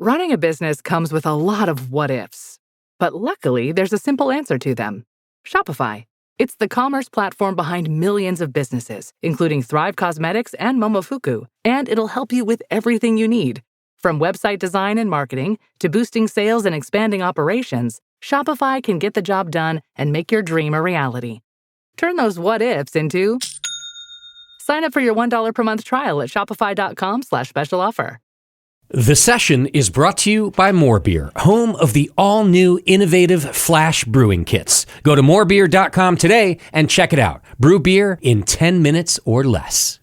Running a business comes with a lot of what-ifs. But luckily, there's a simple answer to them. Shopify. It's the commerce platform behind millions of businesses, including Thrive Cosmetics and Momofuku, and it'll help you with everything you need. From website design and marketing to boosting sales and expanding operations, Shopify can get the job done and make your dream a reality. Turn those what-ifs into... Sign up for your $1 per month trial at shopify.com/special offer. The session is brought to you by More Beer, home of the all-new innovative Flash Brewing Kits. Go to morebeer.com today and check it out. Brew beer in 10 minutes or less.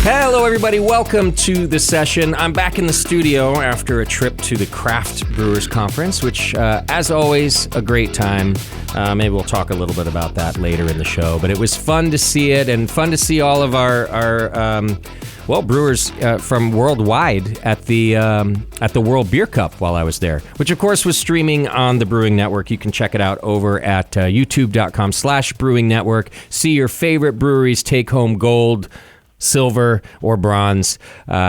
Hello, everybody. Welcome to the session. I'm back in the studio after a trip to the Craft Brewers Conference, which, as always, a great time. Maybe we'll talk a little bit about that later in the show. But it was fun to see it and fun to see all of our brewers from worldwide at the World Beer Cup while I was there, which, of course, was streaming on the Brewing Network. You can check it out over at youtube.com/Brewing Network. See your favorite breweries take home gold, silver, or bronze.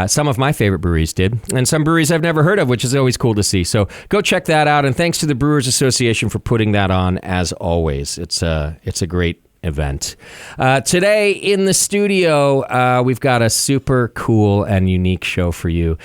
Some of my favorite breweries did, and some breweries I've never heard of, which is always cool to see. So go check that out, and thanks to the Brewers Association for putting that on, as always. It's a great event. Today in the studio, we've got a super cool and unique show for you.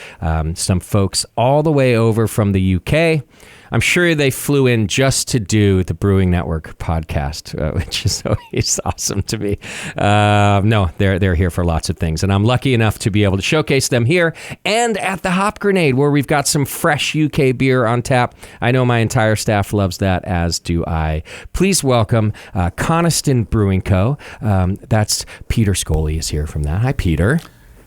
Some folks all the way over from the UK. I'm sure they flew in just to do the Brewing Network podcast, which is always awesome to me. No, they're here for lots of things, and I'm lucky enough to be able to showcase them here and at the Hop Grenade, where we've got some fresh UK beer on tap. I know my entire staff loves that, as do I. Please welcome Coniston Brewing Co. That's Peter Scully is here from that. Hi, Peter.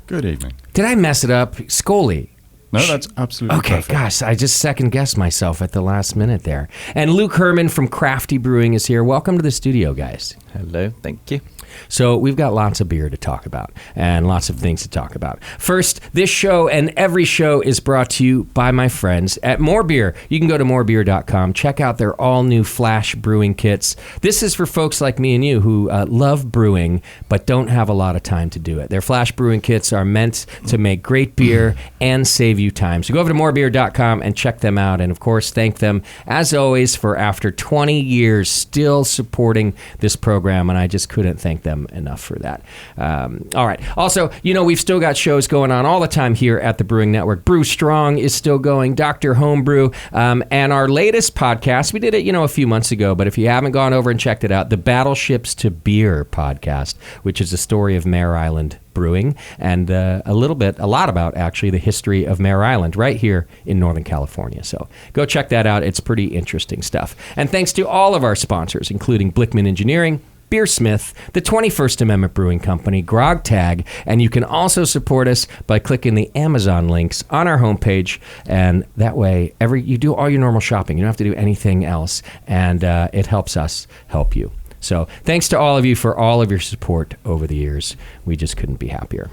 Good evening. Did I mess it up? Scully. No, that's absolutely perfect. Gosh, I just second-guessed myself at the last minute there. And Luke Herman from Crafty Brewing is here. Welcome to the studio, guys. Hello, thank you. So we've got lots of beer to talk about and lots of things to talk about. First, this show and every show is brought to you by my friends at More Beer. You can go to morebeer.com, check out their all-new Flash Brewing Kits. This is for folks like me and you who love brewing but don't have a lot of time to do it. Their Flash Brewing Kits are meant to make great beer and save you time. So go over to morebeer.com and check them out. And, of course, thank them, as always, for after 20 years still supporting this program, and I just couldn't thank them enough for that. All right. Also, we've still got shows going on all the time here at the Brewing Network. Brew Strong is still going, Dr. Homebrew, and our latest podcast, we did it, a few months ago, but if you haven't gone over and checked it out, the Battleships to Beer podcast, which is the story of Mare Island Brewing and a lot about actually the history of Mare Island right here in Northern California. So go check that out. It's pretty interesting stuff. And thanks to all of our sponsors, including Blickman Engineering, Beersmith, the 21st Amendment Brewing Company, Grog Tag, and you can also support us by clicking the Amazon links on our homepage, and that way you do all your normal shopping. You don't have to do anything else, and it helps us help you. So thanks to all of you for all of your support over the years. We just couldn't be happier.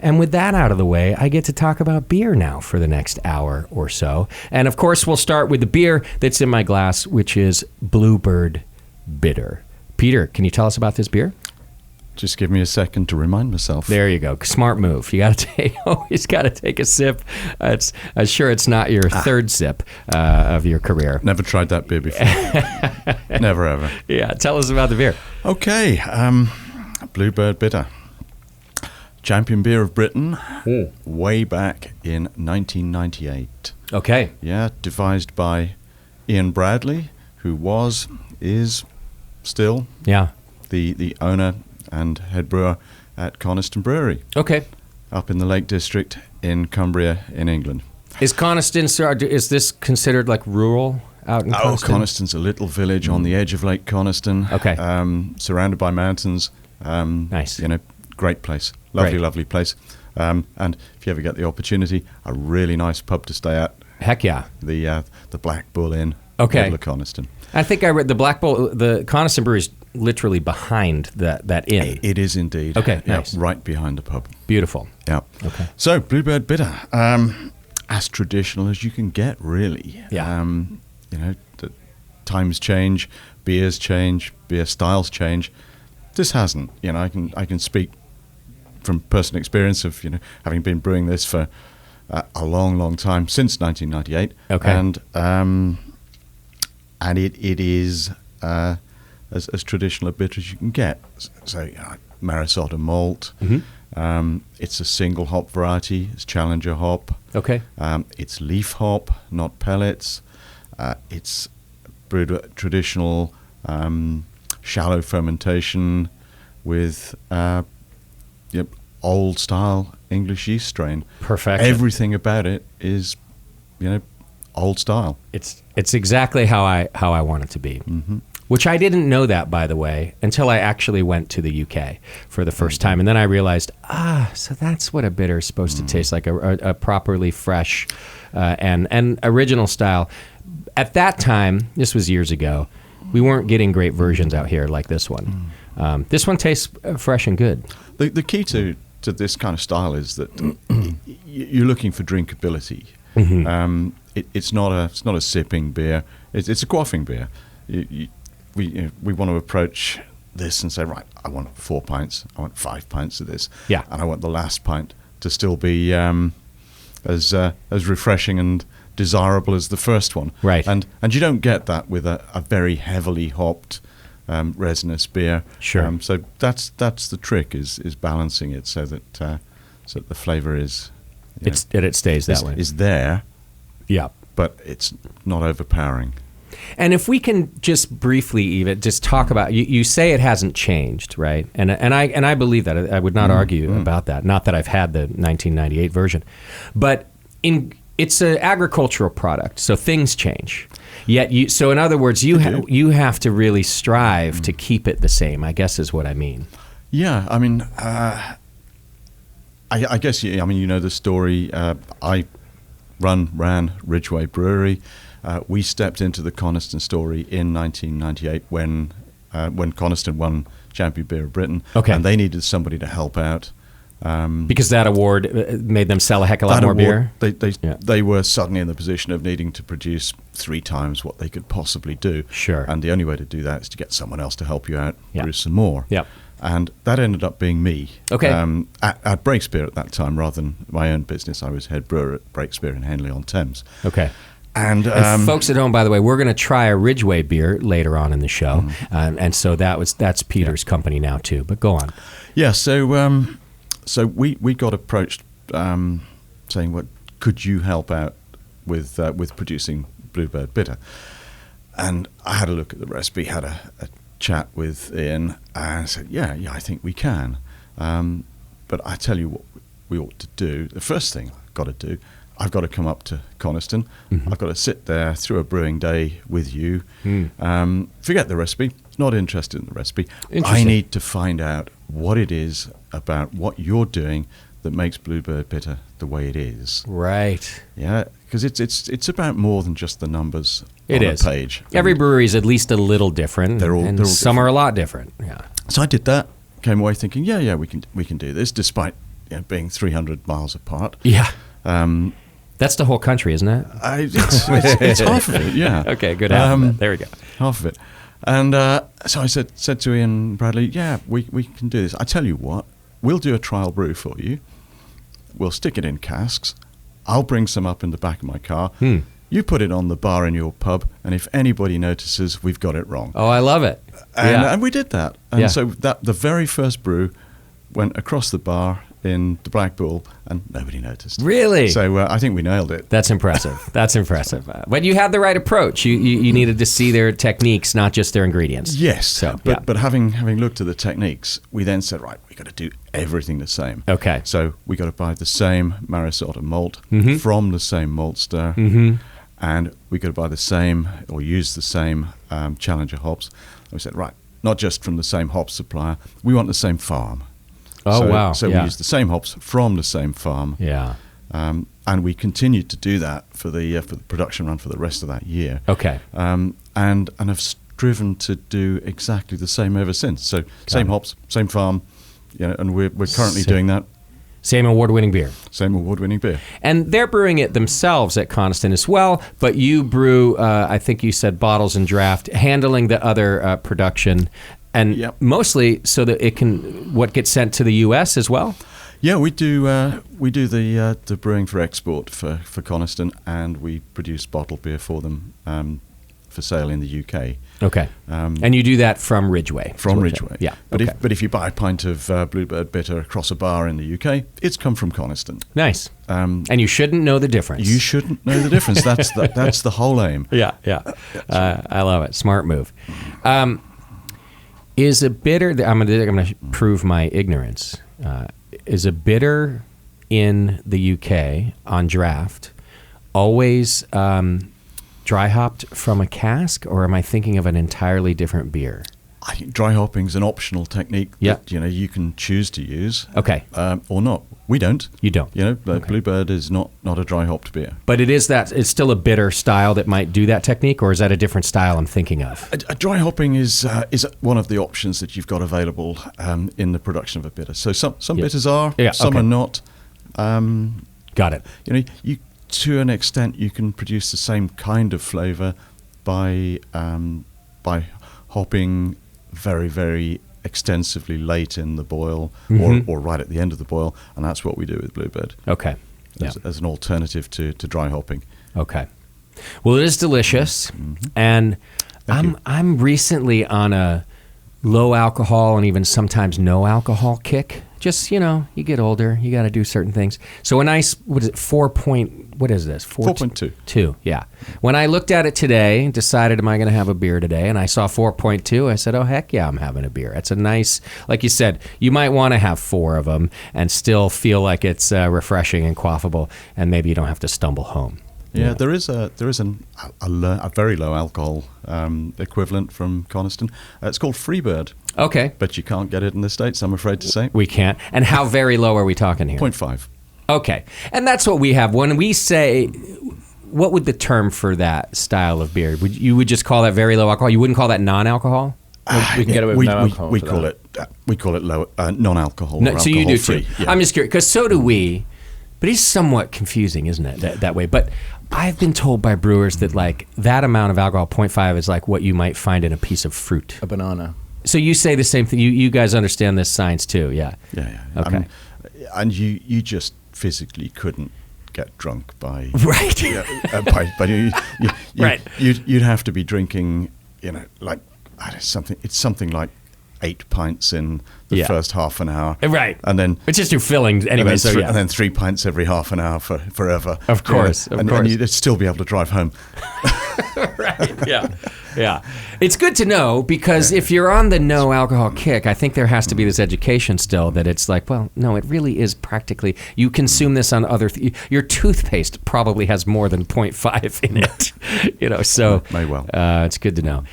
And with that out of the way, I get to talk about beer now for the next hour or so. And of course, we'll start with the beer that's in my glass, which is Bluebird Bitter. Peter, can you tell us about this beer? Just give me a second to remind myself. There you go. Smart always got to take a sip. I'm sure it's not your third sip of your career. Never tried that beer before. Never ever. Yeah, tell us about the beer. Okay, Bluebird Bitter. Champion beer of Britain, way back in 1998. Okay. Yeah, devised by Ian Bradley, who is still the owner and head brewer at Coniston Brewery. Okay. Up in the Lake District in Cumbria in England. Is Coniston, is this considered like rural out in Coniston? Coniston's a little village on the edge of Lake Coniston. Okay. Surrounded by mountains. Nice. Great place. Lovely, Great. lovely place. And if you ever get the opportunity, a really nice pub to stay at. Heck yeah. The Black Bull Inn. Okay. Middle of Coniston. I think I read the Black Bull, the Coniston Brewery is literally behind that inn. It is indeed. Okay, Yeah, nice. right behind the pub. Beautiful. Yeah. Okay. So, Bluebird Bitter. As traditional as you can get, really. Yeah. The times change, beers change, beer styles change. This hasn't. I can speak from personal experience of having been brewing this for a long, long time, since 1998. Okay. And it is as traditional a bitter as you can get. So Marisota malt. Mm-hmm. It's a single hop variety. It's Challenger hop. Okay. It's leaf hop, not pellets. It's brewed at traditional shallow fermentation with old style English yeast strain. Perfection. Everything about it is, old style. It's exactly how I want it to be. Mm-hmm. Which I didn't know that, by the way, until I actually went to the UK for the first time. And then I realized, so that's what a bitter is supposed to taste like, a properly fresh and original style. At that time, this was years ago, we weren't getting great versions out here like this one. This one tastes fresh and good. The key to this kind of style is that you're looking for drinkability. Mm-hmm. It's not a sipping beer. It's a quaffing beer. We want to approach this and say, right, I want 4 pints. I want 5 pints of this. Yeah. And I want the last pint to still be as refreshing and desirable as the first one. Right. And you don't get that with a very heavily hopped resinous beer. Sure. So that's the trick is balancing it so that the flavor is it stays that way. Is there, Yeah. but it's not overpowering. And if we can just briefly even just talk about, you say it hasn't changed, right? And I believe that. I would not argue about that. Not that I've had the 1998 version, but it's an agricultural product, so things change. Yet so in other words, you have to really strive to keep it the same, I guess is what I mean. Yeah, I mean, I guess the story. I ran Ridgeway Brewery. We stepped into the Coniston story in 1998 when Coniston won Champion Beer of Britain, okay. And they needed somebody to help out. Because that award made them sell a heck of a lot more beer? They were suddenly in the position of needing to produce 3 times what they could possibly do. Sure. And the only way to do that is to get someone else to help you out, Yeah. brew some more. Yep. And that ended up being me. Okay. At Breakspear at that time, rather than my own business. I was head brewer at Breakspear in Henley-on-Thames. Okay. And folks at home, by the way, we're going to try a Ridgeway beer later on in the show, and so that's Peter's company now too. But go on. Yeah, so we got approached saying, "What could you help out with producing Bluebird Bitter?" And I had a look at the recipe, had a chat with Ian, and said, "Yeah, I think we can." But I tell you what we ought to do. The first thing I've got to do, I've got to come up to Coniston. I've got to sit there through a brewing day with you. Forget the recipe. Not interested in the recipe. I need to find out what it is about what you're doing that makes Bluebird Bitter the way it is. Right. Yeah, because it's about more than just the numbers on a page. Every brewery is at least a little different. They're all some different. are a lot different. Yeah. So I did that. Came away thinking, yeah, we can do this, despite being 300 miles apart. Yeah. That's the whole country, isn't it? It's half of it, yeah. Okay, good. Half of it. There we go. Half of it. And so I said to Ian Bradley, yeah, we can do this. I tell you what, we'll do a trial brew for you. We'll stick it in casks. I'll bring some up in the back of my car. You put it on the bar in your pub, and if anybody notices, we've got it wrong. Oh, I love it. And we did that. And Yeah. so the very first brew went across the bar in the Black Bull, and nobody noticed. Really? So I think we nailed it. That's impressive. That's impressive. But you had the right approach. You needed to see their techniques, not just their ingredients. Yes. So, but having looked at the techniques, we then said, right, we got to do everything the same. Okay. So we got to buy the same Marisota malt Mm-hmm. from the same malt stir, and we got to buy the same or use the same Challenger hops. And we said, right, not just from the same hop supplier, we want the same farm. Oh, wow. So we used the same hops from the same farm. Yeah. And we continued to do that for the production run for the rest of that year. Okay. And have striven to do exactly the same ever since. So same hops, same farm, and we're currently doing that. Same award-winning beer. Same award-winning beer. And they're brewing it themselves at Coniston as well, but you brew, I think you said bottles and draft, handling the other production, and mostly so that it can, what gets sent to the U.S. as well? Yeah, we do the brewing for export for Coniston, and we produce bottled beer for them for sale in the UK. Okay. And you do that from Ridgeway? From Ridgeway. Yeah. But okay. if you buy a pint of Bluebird Bitter across a bar in the UK, it's come from Coniston. Nice. And you shouldn't know the difference. You shouldn't know the difference. That's the whole aim. Yeah. I love it. Smart move. Is a bitter, I'm going to prove my ignorance, is a bitter in the UK on draft always dry hopped from a cask, or am I thinking of an entirely different beer? I think dry hopping is an optional technique that you can choose to use. Okay. Or not. We don't. You don't. Okay. Bluebird is not a dry hopped beer. But it's still a bitter style that might do that technique, or is that a different style I'm thinking of? A dry hopping is one of the options that you've got available in the production of a bitter. So some bitters are, some are not. Got it. You to an extent you can produce the same kind of flavour by hopping very, very extensively late in the boil or right at the end of the boil, and that's what we do with Bluebird. Okay. As an alternative to dry hopping. Okay. Well, it is delicious, and I'm recently on a low alcohol and even sometimes no alcohol kick. Just, you get older, you got to do certain things. So when what is it, 4.2. 2, yeah. When I looked at it today and decided, am I going to have a beer today? And I saw 4.2, I said, oh, heck yeah, I'm having a beer. It's a nice, like you said, you might want to have 4 of them and still feel like it's refreshing and quaffable, and maybe you don't have to stumble home. Yeah, there is a very low alcohol equivalent from Coniston. It's called Freebird. Okay. But you can't get it in the States, I'm afraid to say. We can't. And how very low are we talking here? 0.5. Okay. And that's what we have. When we say, what would the term for that style of beer? You would just call that very low alcohol? You wouldn't call that non-alcohol? We can get away with no alcohol. We call it low non-alcohol. No, so you do free. too. Yeah. I'm just curious, because so do we. But it's somewhat confusing, isn't it, that way? But I've been told by brewers that that amount of alcohol, 0.5, is like what you might find in a piece of fruit. A banana. So you say the same thing. You guys understand this science too, yeah? Yeah. Okay. And you just physically couldn't get drunk by... Right. Right. You'd have to be drinking, something like 8 pints in the first half an hour. Right. And then... It's just your fillings anyway, and then 3 pints every half an hour forever. Of course, and you'd still be able to drive home. Right, yeah. It's good to know, because if you're on the no alcohol kick, I think there has to be this education still that it's like, well, no, it really is practically, you consume this on other, your toothpaste probably has more than 0.5 in it, so may well. It's good to know.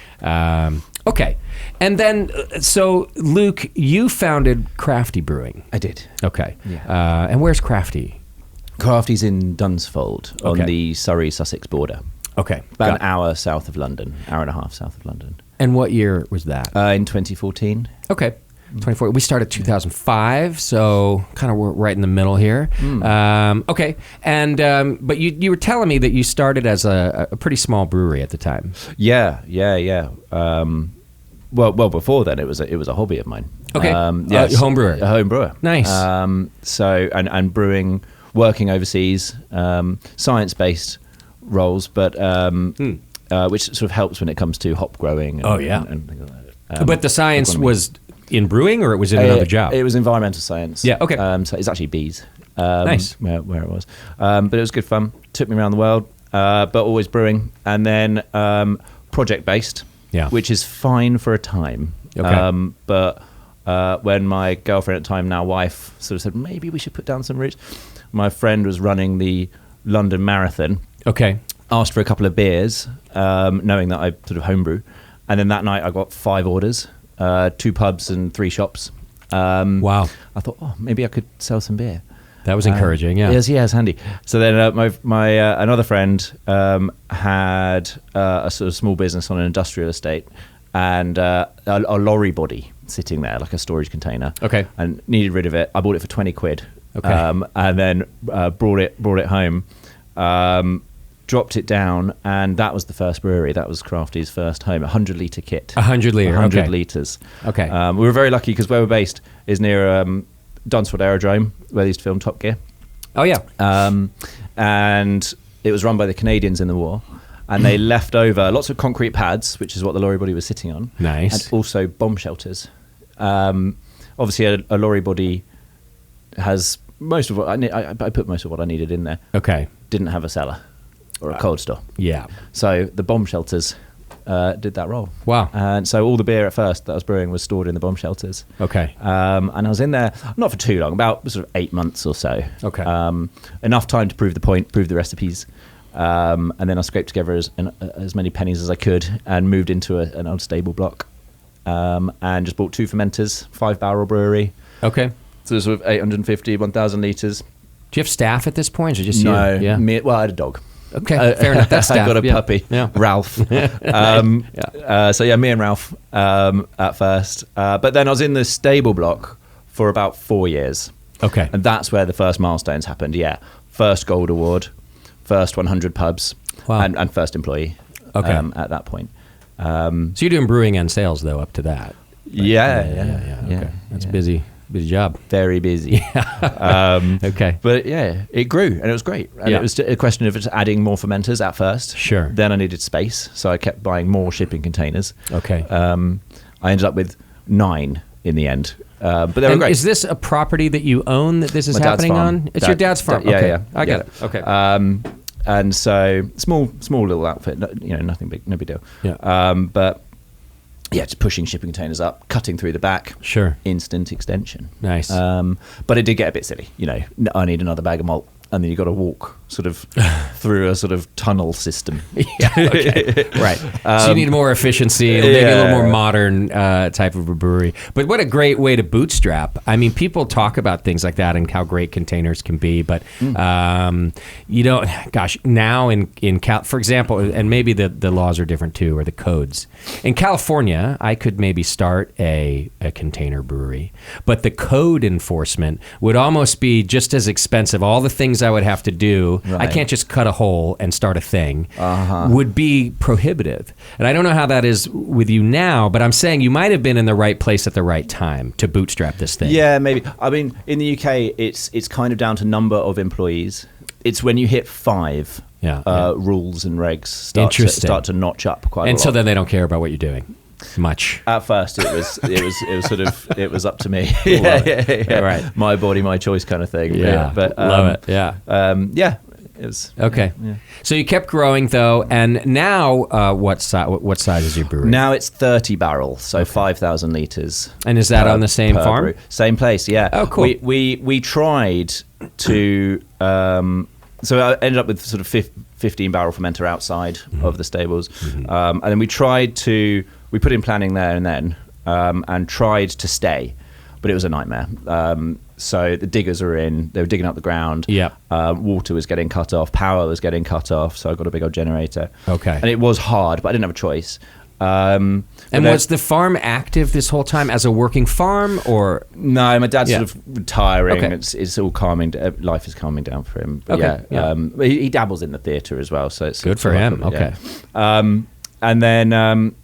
Okay. And then, so Luke, you founded Crafty Brewing. I did. Okay. Yeah. And where's Crafty? Crafty's in Dunsfold on the Surrey-Sussex border. Okay. About an hour south of London, hour and a half south of London. And what year was that? In 2014. Okay. 24. We started 2005, so kind of right in the middle here. Okay. And but you were telling me that you started as a pretty small brewery at the time. Yeah. Well, before then, it was a hobby of mine. Okay. Home brewer. A home brewer. Nice. So and brewing, working overseas, science-based roles, but which sort of helps when it comes to hop growing. And things like that. But the science was in brewing, or it was in another job? It was environmental science. Yeah, okay. So it's actually bees. Nice. Where it was. But it was good fun. Took me around the world, but always brewing. And then project-based, which is fine for a time. Okay. But when my girlfriend at the time, now wife, sort of said, maybe we should put down some roots. My friend was running the London Marathon. Okay. Asked for a couple of beers, knowing that I sort of homebrew. And then that night I got 5 orders, 2 pubs and 3 shops. Wow. I thought, maybe I could sell some beer. That was encouraging, yeah. Yes, handy. So then my another friend had a sort of small business on an industrial estate and a lorry body sitting there, like a storage container. Okay. And needed rid of it. I bought it for 20 quid. Okay. And then brought it home, dropped it down, and that was the first brewery. That was Crafty's first home, 100-litre kit. 100 litre, 100 okay. litres. Okay. We were very lucky because where we're based is near Dunsfold Aerodrome, where they used to film Top Gear. Oh, yeah. And it was run by the Canadians in the war. And they left over lots of concrete pads, which is what the lorry body was sitting on. Nice. And also bomb shelters. Obviously, a lorry body has most of what I put most of what I needed in there. Okay. Didn't have a cellar or a cold store. Yeah. So the bomb shelters did that role. Wow. And so all the beer at first that I was brewing was stored in the bomb shelters. Okay. And I was in there, not for too long, about sort of 8 months or so. Okay. Enough time to prove the point, prove the recipes. And then I scraped together as many pennies as I could and moved into an old stable block. And just bought 2 fermenters, 5-barrel brewery. Okay. So sort of 850, 1,000 litres. Do you have staff at this point, or just No. you? Yeah. Well, I had a dog. Okay, fair enough. That's staff. I got a puppy, Yeah. Ralph. So yeah, me and Ralph at first. But then I was in the stable block for about 4 years. Okay. And that's where the first milestones happened, yeah. First gold award, first 100 pubs, Wow. and first employee at that point. So you're doing brewing and sales, though, up to that? Yeah. Okay. That's a busy job. Very busy. Okay. But yeah, it grew and it was great. And Yeah. it was a question of just adding more fermenters at first. Sure. Then I needed space, so I kept buying more shipping containers. Okay. I ended up with 9 in the end. But they were And great. is this a property that you own that this is My dad's happening farm. on? It's your dad's farm. Yeah, Okay. yeah. I get it. Okay. And so small little outfit, nothing big, no big deal. Yeah. But yeah, just pushing shipping containers up, cutting through the back. Sure. Instant extension. Nice. But it did get a bit silly. I need another bag of malt, and then you got to walk sort of through a sort of tunnel system. Yeah. Okay. Right. So you need more efficiency, maybe a little more modern type of a brewery. But what a great way to bootstrap. I mean, people talk about things like that and how great containers can be, but now in Cal, for example, and maybe the laws are different too, or the codes. In California, I could maybe start a container brewery, but the code enforcement would almost be just as expensive. All the things I would have to do, I Right. can't just cut a hole and start a thing, would be prohibitive. And I don't know how that is with you now, but I'm saying you might have been in the right place at the right time to bootstrap this thing. Yeah, maybe. I mean, in the UK, it's kind of down to number of employees. It's when you hit 5 rules and regs start to notch up quite a lot. And so then they don't care about what you're doing much. At first, it was up to me. Yeah. Right. My body, my choice kind of thing. Yeah, but love it. Yeah. It was Okay. Yeah. So you kept growing though, and now what size is your brewery? Now it's 30 barrels, so 5,000 litres. And is that on the same farm? brew. Same place, yeah. Oh, cool. We tried to. So I ended up with sort of 15 barrel fermenter outside of the stables, and then we put in planning there and then, and tried to stay, but it was a nightmare. So the diggers were in, they were digging up the ground. Yeah. Water was getting cut off, power was getting cut off, so I got a big old generator. Okay. And it was hard, but I didn't have a choice. And was the farm active this whole time as a working farm, or? No, my dad's sort of retiring. Okay. It's all calming. Life is calming down for him. But Okay, yeah. He dabbles in the theatre as well, so it's Good for him. Okay. And then,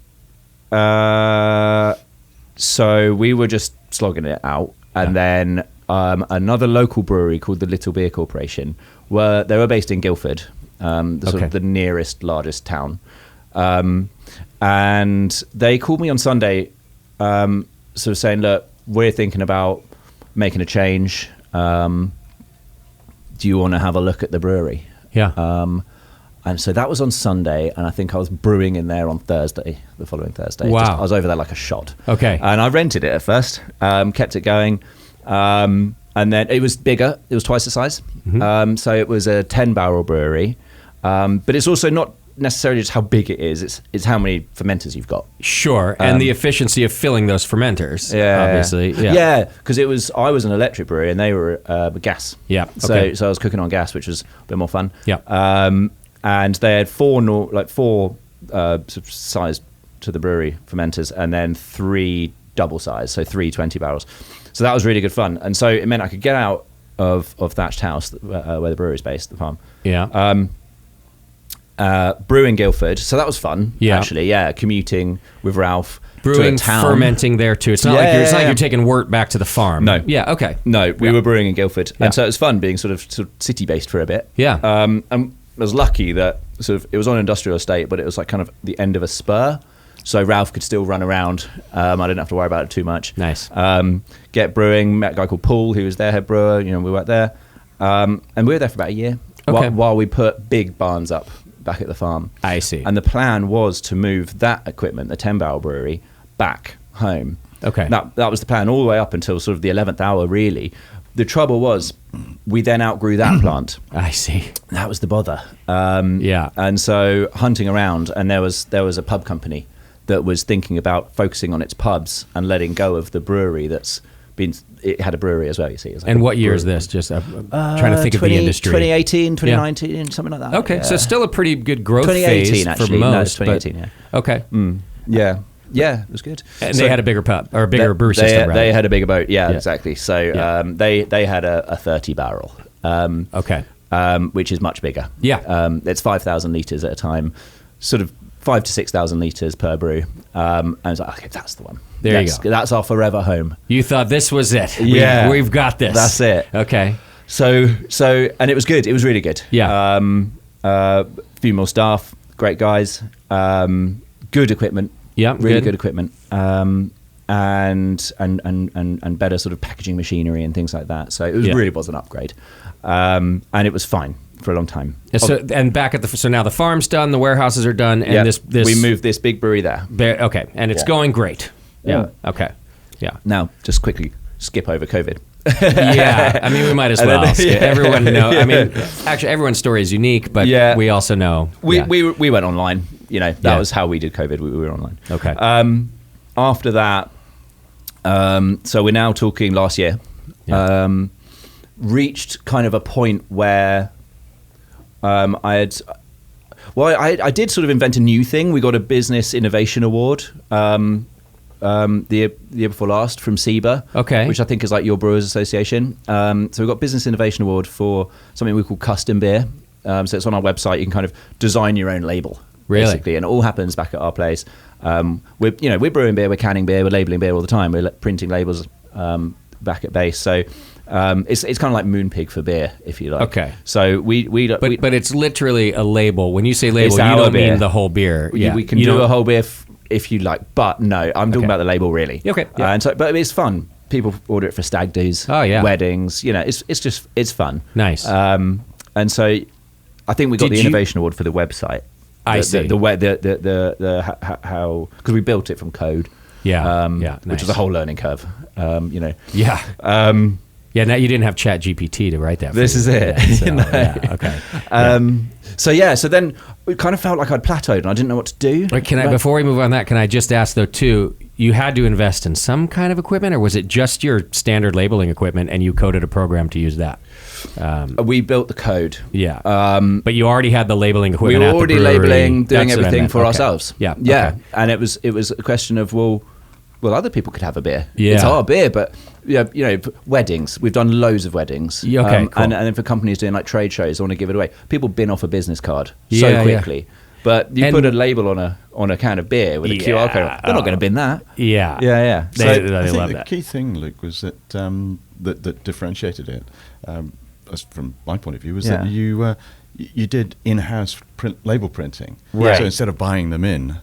so we were just slogging it out, and then another local brewery called the Little Beer Corporation they were based in Guildford, sort of the nearest largest town. And they called me on Sunday sort of saying, look, we're thinking about making a change. Do you want to have a look at the brewery? Yeah. And so that was on Sunday, and I think I was brewing in there on Thursday, the following Thursday. Wow. I was over there like a shot. Okay. And I rented it at first, kept it going. And then it was bigger. It was twice the size. Mm-hmm. So it was a 10-barrel brewery. But it's also not necessarily just how big it is. It's how many fermenters you've got. Sure. And the efficiency of filling those fermenters, obviously. Yeah, because I was an electric brewery, and they were gas. Yeah. So Okay. I was cooking on gas, which was a bit more fun. Yeah. And they had four sort of size to the brewery fermenters, and then 3 double size, so 3 20 barrels. So that was really good fun. And so it meant I could get out of Thatched House, where the brewery is based, the farm. Yeah. Brew in Guildford. So that was fun, Yeah. actually. Yeah, commuting with Ralph Brewing, to a town. fermenting there too. It's not like it's not like you're taking wort back to the farm. No. Yeah. Okay. No, we were brewing in Guildford. Yeah. And so it was fun being sort of city-based for a bit. Yeah. And I was lucky that it was on an industrial estate, but it was like kind of the end of a spur. So Ralph could still run around. I didn't have to worry about it too much. Nice. Get brewing, met a guy called Paul, who was their head brewer. We worked there. And we were there for about a year Okay. while we put big barns up back at the farm. I see. And the plan was to move that equipment, the 10-barrel brewery, back home. Okay. That was the plan all the way up until sort of the 11th hour, really. The trouble was, we then outgrew that plant. I see. That was the bother. Yeah. And so hunting around, and there was a pub company that was thinking about focusing on its pubs and letting go of the brewery it had a brewery as well, you see. It was like And a what year is brewery. this? Just trying to think of the industry. 2018, 2019, something like that. Okay, yeah. so still a pretty good growth 2018 phase actually. for most. No, it's 2018, but, yeah. Okay. Yeah. Yeah, it was good. And they had a bigger pub, or a bigger brew system, right? They had a bigger boat, yeah. Exactly. So Yeah. they had a 30 barrel, Okay. which is much bigger. Yeah. It's 5,000 litres at a time, sort of 5,000 to 6,000 litres per brew. And I was like, okay, that's the one. There you go. That's our forever home. You thought this was it. Yeah. We've got this. That's it. Okay. So, and it was good. It was really good. Yeah. Few more staff, great guys, good equipment. Yeah, really good. good equipment, and better sort of packaging machinery and things like that. So it really was an upgrade, and it was fine for a long time. So and back at so now the farm's done, the warehouses are done, and Yeah, this we moved this big brewery there. Okay, and it's Yeah. going great. Yeah. Okay. Yeah. Now, just quickly skip over COVID. Yeah. I mean, we might as And then- well. yeah. Everyone know. I mean, actually, everyone's story is unique, but Yeah. we also know We yeah. we went online. That Yeah. was how we did COVID. We were online. Okay. After that, so we're now talking last year. Yeah. Reached kind of a point where I did sort of invent a new thing. We got a Business Innovation Award the year before last from SEBA, Okay. which I think is like your Brewers Association. So we got Business Innovation Award for something we call custom beer. So it's on our website. You can kind of design your own label, Really? basically, and it all happens back at our place. We're brewing beer, we're canning beer, we're labeling beer all the time. We're printing labels back at base. So it's kind of like Moonpig for beer, if you like. Okay. So But it's literally a label. When you say label, It's you our don't beer. mean the whole beer. Yeah. we can You do don't- a whole beer if you like, but no, I'm talking Okay. about the label really. Okay, yeah. But it's fun. People order it for stag do's, Oh, yeah. weddings. It's fun. Nice. And so I think we got Did the you- Innovation Award for the website. I see. How because we built it from code. Yeah, which nice. was a whole learning curve. Yeah. Yeah, now you didn't have ChatGPT to write that for This you. is it. Yeah, so, No. yeah, okay. So then it kind of felt like I'd plateaued and I didn't know what to do. Wait, before we move on that, can I just ask though too, you had to invest in some kind of equipment, or was it just your standard labeling equipment and you coded a program to use that? We built the code. Yeah. But you already had the labeling We equipment were at the already brewery. labeling, doing That's what I everything meant. for Okay. ourselves. Yeah. Yeah. Okay. And it was a question of, well, other people could have a beer. Yeah. It's our beer, but weddings. We've done loads of weddings. Yeah, okay, cool. And then for companies doing like trade shows, they want to give it away. People bin off a business card Yeah, so yeah. quickly. But you And- put a label on a can of beer with a QR code. They're not going to bin that. Yeah. Yeah. They I think love the that. key thing, Luke, was that that differentiated it, as from my point of view, was that you did in-house label printing. Right. So instead of buying them in,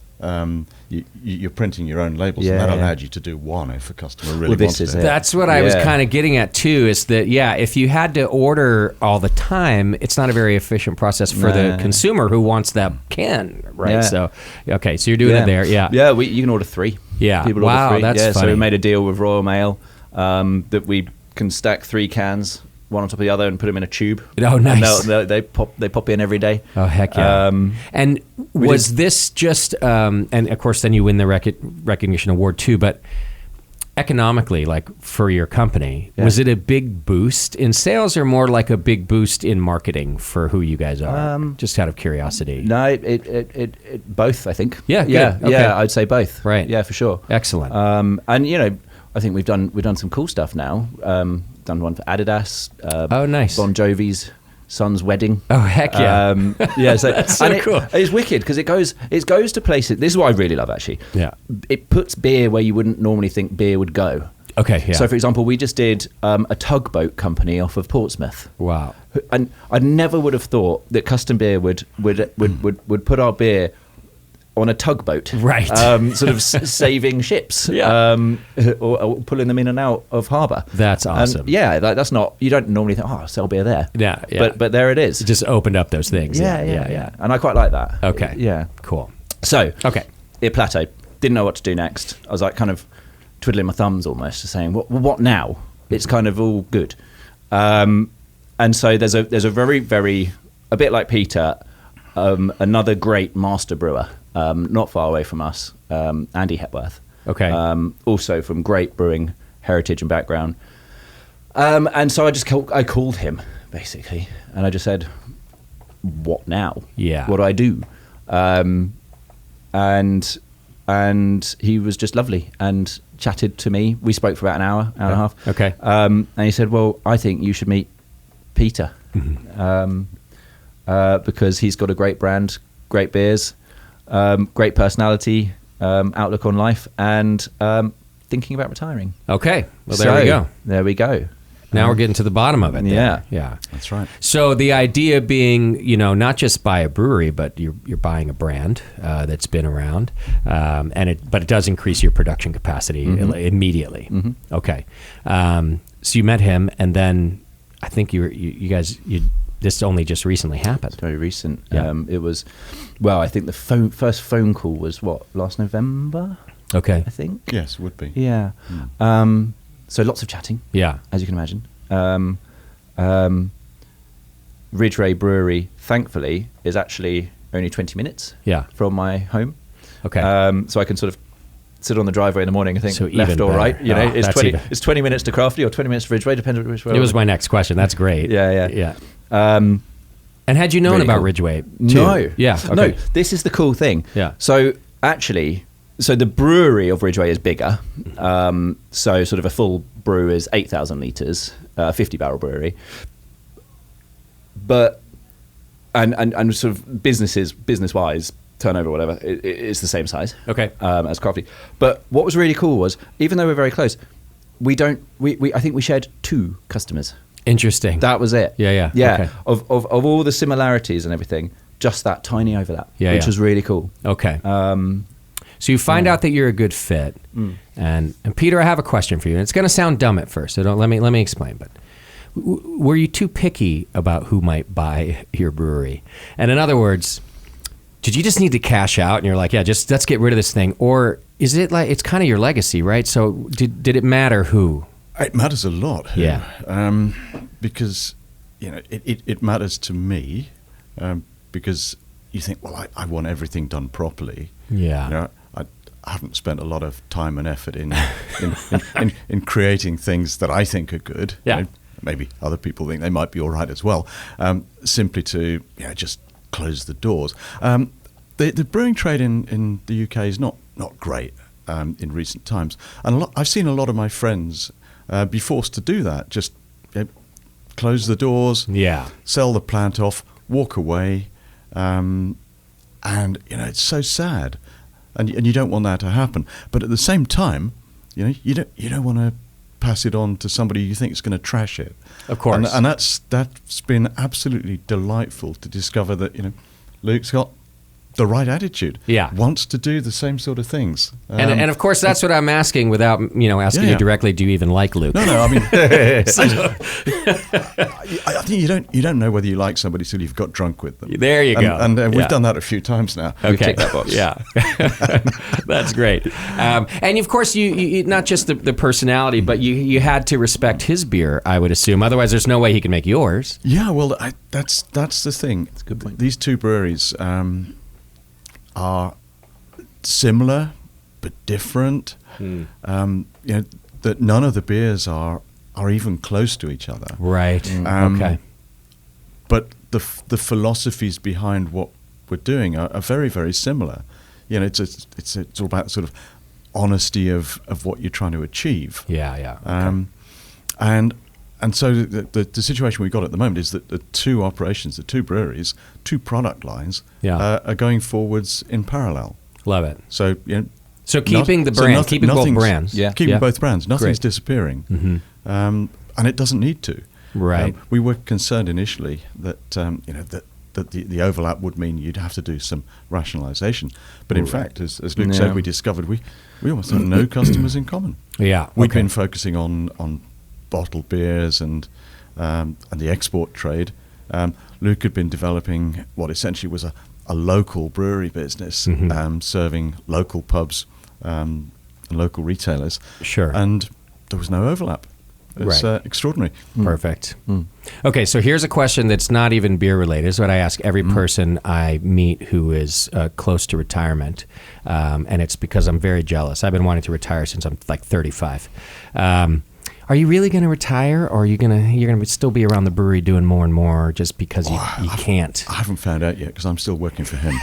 you're printing your own labels, and that allowed you to do one if a customer really wanted it. That's what I was kind of getting at too, is that, if you had to order all the time, it's not a very efficient process for the consumer who wants that can, right? Yeah. So, so you're doing it there, you can order 3. Yeah. People wow, order 3. that's funny. So we made a deal with Royal Mail that we can stack 3 cans, one on top of the other, and put them in a tube. Oh, nice. And they pop in every day. Oh, heck yeah. And was this just, and of course then you win the recognition award too, but economically, like for your company, was it a big boost in sales or more like a big boost in marketing for who you guys are? Just out of curiosity. No, it both, I think. Yeah, good. Yeah, Okay. yeah, I'd say both. Right. Yeah, for sure. Excellent. And I think we've done some cool stuff now. Done one for Adidas. Oh, nice. Bon Jovi's son's wedding. Oh, heck yeah. So That's so cool. It's wicked because it goes to places. This is what I really love, actually. Yeah. It puts beer where you wouldn't normally think beer would go. Okay, yeah. So, for example, we just did a tugboat company off of Portsmouth. Wow. And I never would have thought that Custom Beer would put our beer on a tugboat, right? Sort of saving ships, or pulling them in and out of harbour. That's awesome. And that's not, you don't normally think, I'll sell beer there. Yeah. But there it is. It just opened up those things. Yeah. And I quite like that. Okay. Yeah. Cool. So, okay, it plateaued. Didn't know what to do next. I was like kind of twiddling my thumbs almost, saying, what now? It's kind of all good. And so there's a very, very, a bit like Peter, another great master brewer, not far away from us, Andy Hepworth. Okay. Also from great brewing heritage and background. And so I called him basically, and I just said, "What now? Yeah. What do I do?" And he was just lovely and chatted to me. We spoke for about an hour and a half. Okay. And he said, "Well, I think you should meet Peter." Because he's got a great brand, great beers, great personality, outlook on life, and thinking about retiring. Okay. Well, there we go. There we go. Now we're getting to the bottom of it. Yeah. Yeah. That's right. So the idea being, not just buy a brewery, but you're buying a brand that's been around, but it does increase your production capacity immediately. Mm-hmm. Okay. So you met him, and then I think you guys this only just recently happened. It's very recent. Yeah. It was, I think the first phone call was last November? Okay. I think. Yes, would be. Yeah. So lots of chatting. Yeah. As you can imagine. Ridgeway Brewery, thankfully, is actually only 20 minutes from my home. Okay. So I can sort of sit on the driveway in the morning and think, so left or better. right. It's 20 minutes to Crafty or 20 minutes to Ridgeway, depending on which way. It was my next question. That's great. Yeah. And had you known really about cool. Ridgeway too? No. Yeah. Okay. No, this is the cool thing. Yeah. So actually, the brewery of Ridgeway is bigger. So sort of a full brew is 8,000 litres, 50-barrel brewery. But, and sort of business-wise, turnover, whatever, it's the same size. Okay. As Crafty. But what was really cool was, even though we're very close, I think we shared 2 customers. Interesting. That was it. Yeah. Yeah. Okay. Of all the similarities and everything, just that tiny overlap, which was really cool. Okay. So you find out that you're a good fit, and Peter, I have a question for you, and it's going to sound dumb at first. So let me explain. But were you too picky about who might buy your brewery? And in other words, did you just need to cash out, and you're like, just let's get rid of this thing, or is it like it's kind of your legacy, right? So did it matter who? It matters a lot. Yeah. Because it matters to me, because you think, well, I want everything done properly. Yeah. I haven't spent a lot of time and effort in creating things that I think are good. Yeah. Maybe other people think they might be all right as well. Simply to just close the doors. The brewing trade in the UK is not great in recent times, and I've seen a lot of my friends be forced to do that. Just close the doors. Yeah. Sell the plant off. Walk away. And it's so sad. And you don't want that to happen, but at the same time, you don't want to pass it on to somebody you think is going to trash it. Of course, and that's been absolutely delightful to discover that Luke's got the right attitude. Yeah. Wants to do the same sort of things. And of course, that's what I'm asking without, asking Yeah. you directly, do you even like Luke? No, I mean, I think you don't know whether you like somebody till you've got drunk with them. There you go. And we've Yeah. done that a few times now. Okay. We've ticked that box. Yeah. That's great. And of course, you not just the personality, but you had to respect his beer, I would assume. Otherwise, there's no way he can make yours. Yeah, well, that's the thing. That's a good point. These two breweries are similar but different. That none of the beers are even close to each other. Right. Okay. But the philosophies behind what we're doing are very, very similar. It's all about sort of honesty of what you're trying to achieve. Yeah. Okay. And so the situation we've got at the moment is that the two operations, the two breweries, two product lines, are going forwards in parallel. Love it. So So keeping the brand, keeping both nothing's- brands. Yeah. keeping both brands. Nothing's Great. disappearing, and it doesn't need to. Right. We were concerned initially that that the overlap would mean you'd have to do some rationalisation, but in fact, as Luke said, we discovered we almost have no customers in common. Yeah. We've okay. been focusing on bottled beers and the export trade. Luke had been developing what essentially was a local brewery business, serving local pubs and local retailers. Sure. And there was no overlap. It's Right. extraordinary. Perfect. Okay, so here's a question that's not even beer related. It's what I ask every person I meet who is close to retirement, and it's because I'm very jealous. I've been wanting to retire since I'm like 35. Are you really going to retire, or you're going to still be around the brewery doing more and more just because you can't? I haven't found out yet because I'm still working for him.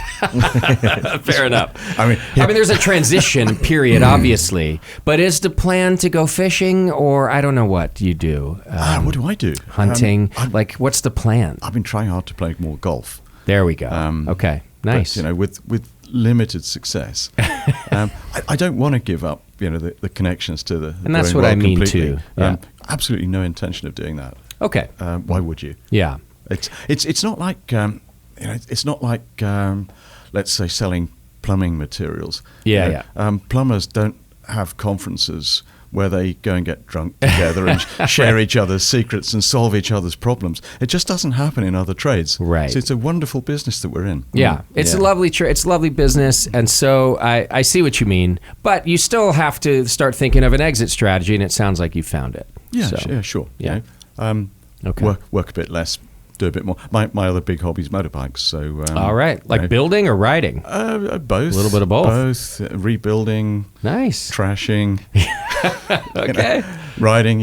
Fair enough. I mean, there's a transition period, obviously, but is the plan to go fishing, or I don't know what you do? What do I do? Hunting? What's the plan? I've been trying hard to play more golf. There we go. Okay, nice. But, with limited success. I don't want to give up, the connections to the And that's brewing what I world mean completely. too. Yeah. Absolutely no intention of doing that. Okay. Why would you? Yeah. It's not like it's not like let's say selling plumbing materials. Yeah. Plumbers don't have conferences where they go and get drunk together and share each other's secrets and solve each other's problems. It just doesn't happen in other trades. Right. So it's a wonderful business that we're in. Yeah, it's a lovely it's a lovely business, and so I see what you mean, but you still have to start thinking of an exit strategy, and it sounds like you found it. Yeah, So, sure. Yeah. Okay. Work a bit less, do a bit more. My other big hobby is motorbikes. So All right, building or riding? both. A little bit of both. Both rebuilding, Nice. trashing, Okay. riding.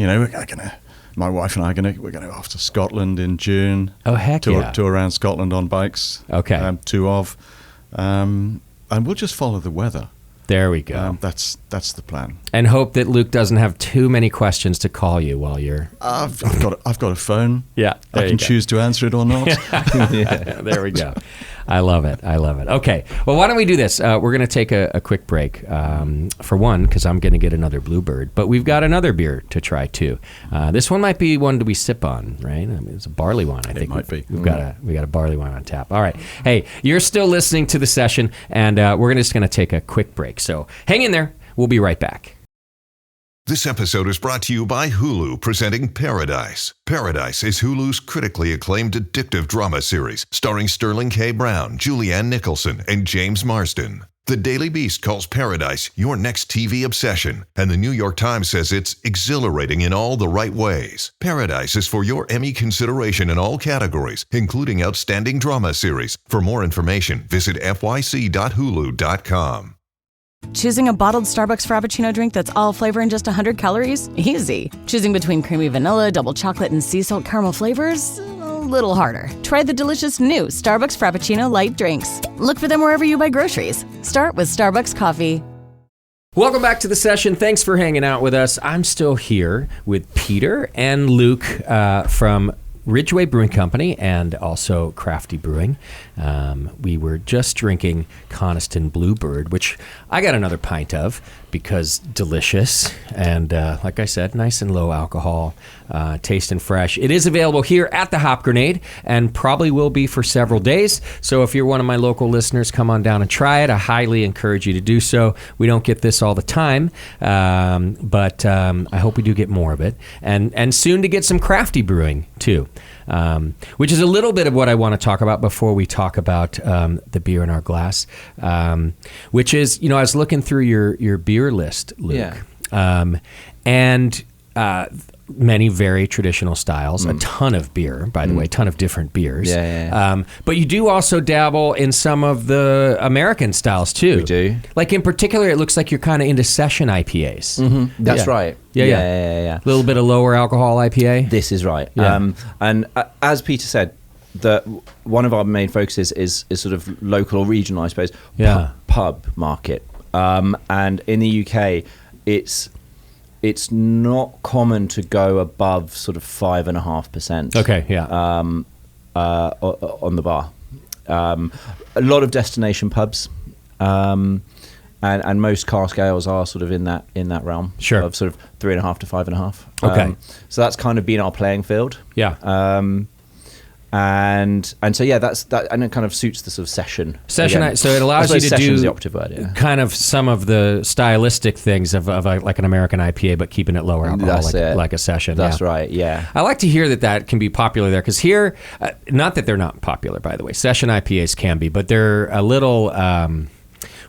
My wife and I we're gonna off to Scotland in June. Oh, heck tour, yeah. tour around Scotland on bikes. Okay. And we'll just follow the weather. There we go. That's the plan. And hope that Luke doesn't have too many questions to call you while you're. I've got a phone. Yeah, there I you can go. choose to answer it or not. There we go. I love it. Okay. Well, why don't we do this? We're going to take a quick break. For one, because I'm going to get another Bluebird, but we've got another beer to try too. This one might be one that we sip on, right? I mean, it's a barley one. I think It might be. We've got a barley one on tap. All right. Hey, you're still listening to the session, and we're just going to take a quick break. So hang in there. We'll be right back. This episode is brought to you by Hulu, presenting Paradise. Paradise is Hulu's critically acclaimed addictive drama series, starring Sterling K. Brown, Julianne Nicholson, and James Marsden. The Daily Beast calls Paradise your next TV obsession, and the New York Times says it's exhilarating in all the right ways. Paradise is for your Emmy consideration in all categories, including Outstanding Drama Series. For more information, visit fyc.hulu.com. Choosing a bottled Starbucks Frappuccino drink that's all flavor and just 100 calories? Easy. Choosing between creamy vanilla, double chocolate, and sea salt caramel flavors? A little harder. Try the delicious new Starbucks Frappuccino light drinks. Look for them wherever you buy groceries. Start with Starbucks coffee. Welcome back to the session. Thanks for hanging out with us. I'm still here with Peter and Luke from Ridgeway Brewing Company and also Crafty Brewing. We were just drinking Coniston Bluebird, which I got another pint of. because delicious and, like I said, nice and low alcohol, tasting fresh. It is available here at the Hop Grenade and probably will be for several days. So if you're one of my local listeners, come on down and try it. I highly encourage you to do so. We don't get this all the time, but I hope we do get more of it. And soon to get some Crafty brewing, too. Which is a little bit of what I want to talk about before we talk about the beer in our glass, which is, I was looking through your beer list, Luke, and many very traditional styles, a ton of beer, by the way, a ton of different beers. But you do also dabble in some of the American styles, too. We do. Like, in particular, it looks like you're kind of into session IPAs. Mm-hmm. That's right. Yeah. A little bit of lower alcohol IPA. This is right. Yeah. And as Peter said, one of our main focuses is sort of local or regional, I suppose, pub market. And in the UK, it's not common to go above sort of 5.5%. Okay, yeah. On the bar. A lot of destination pubs, and most cask ales are sort of in that realm. Sure. Of sort of 3.5 to 5.5. Okay. So that's kind of been our playing field. Yeah. And so that, and it kind of suits the sort of session. Again. So it allows you to session do is the operative word, yeah. kind of some of the stylistic things of like an American IPA, but keeping it lower alcohol, like a session. That's right. Yeah. I like to hear that can be popular there, because here, not that they're not popular, by the way. Session IPAs can be, but they're a little.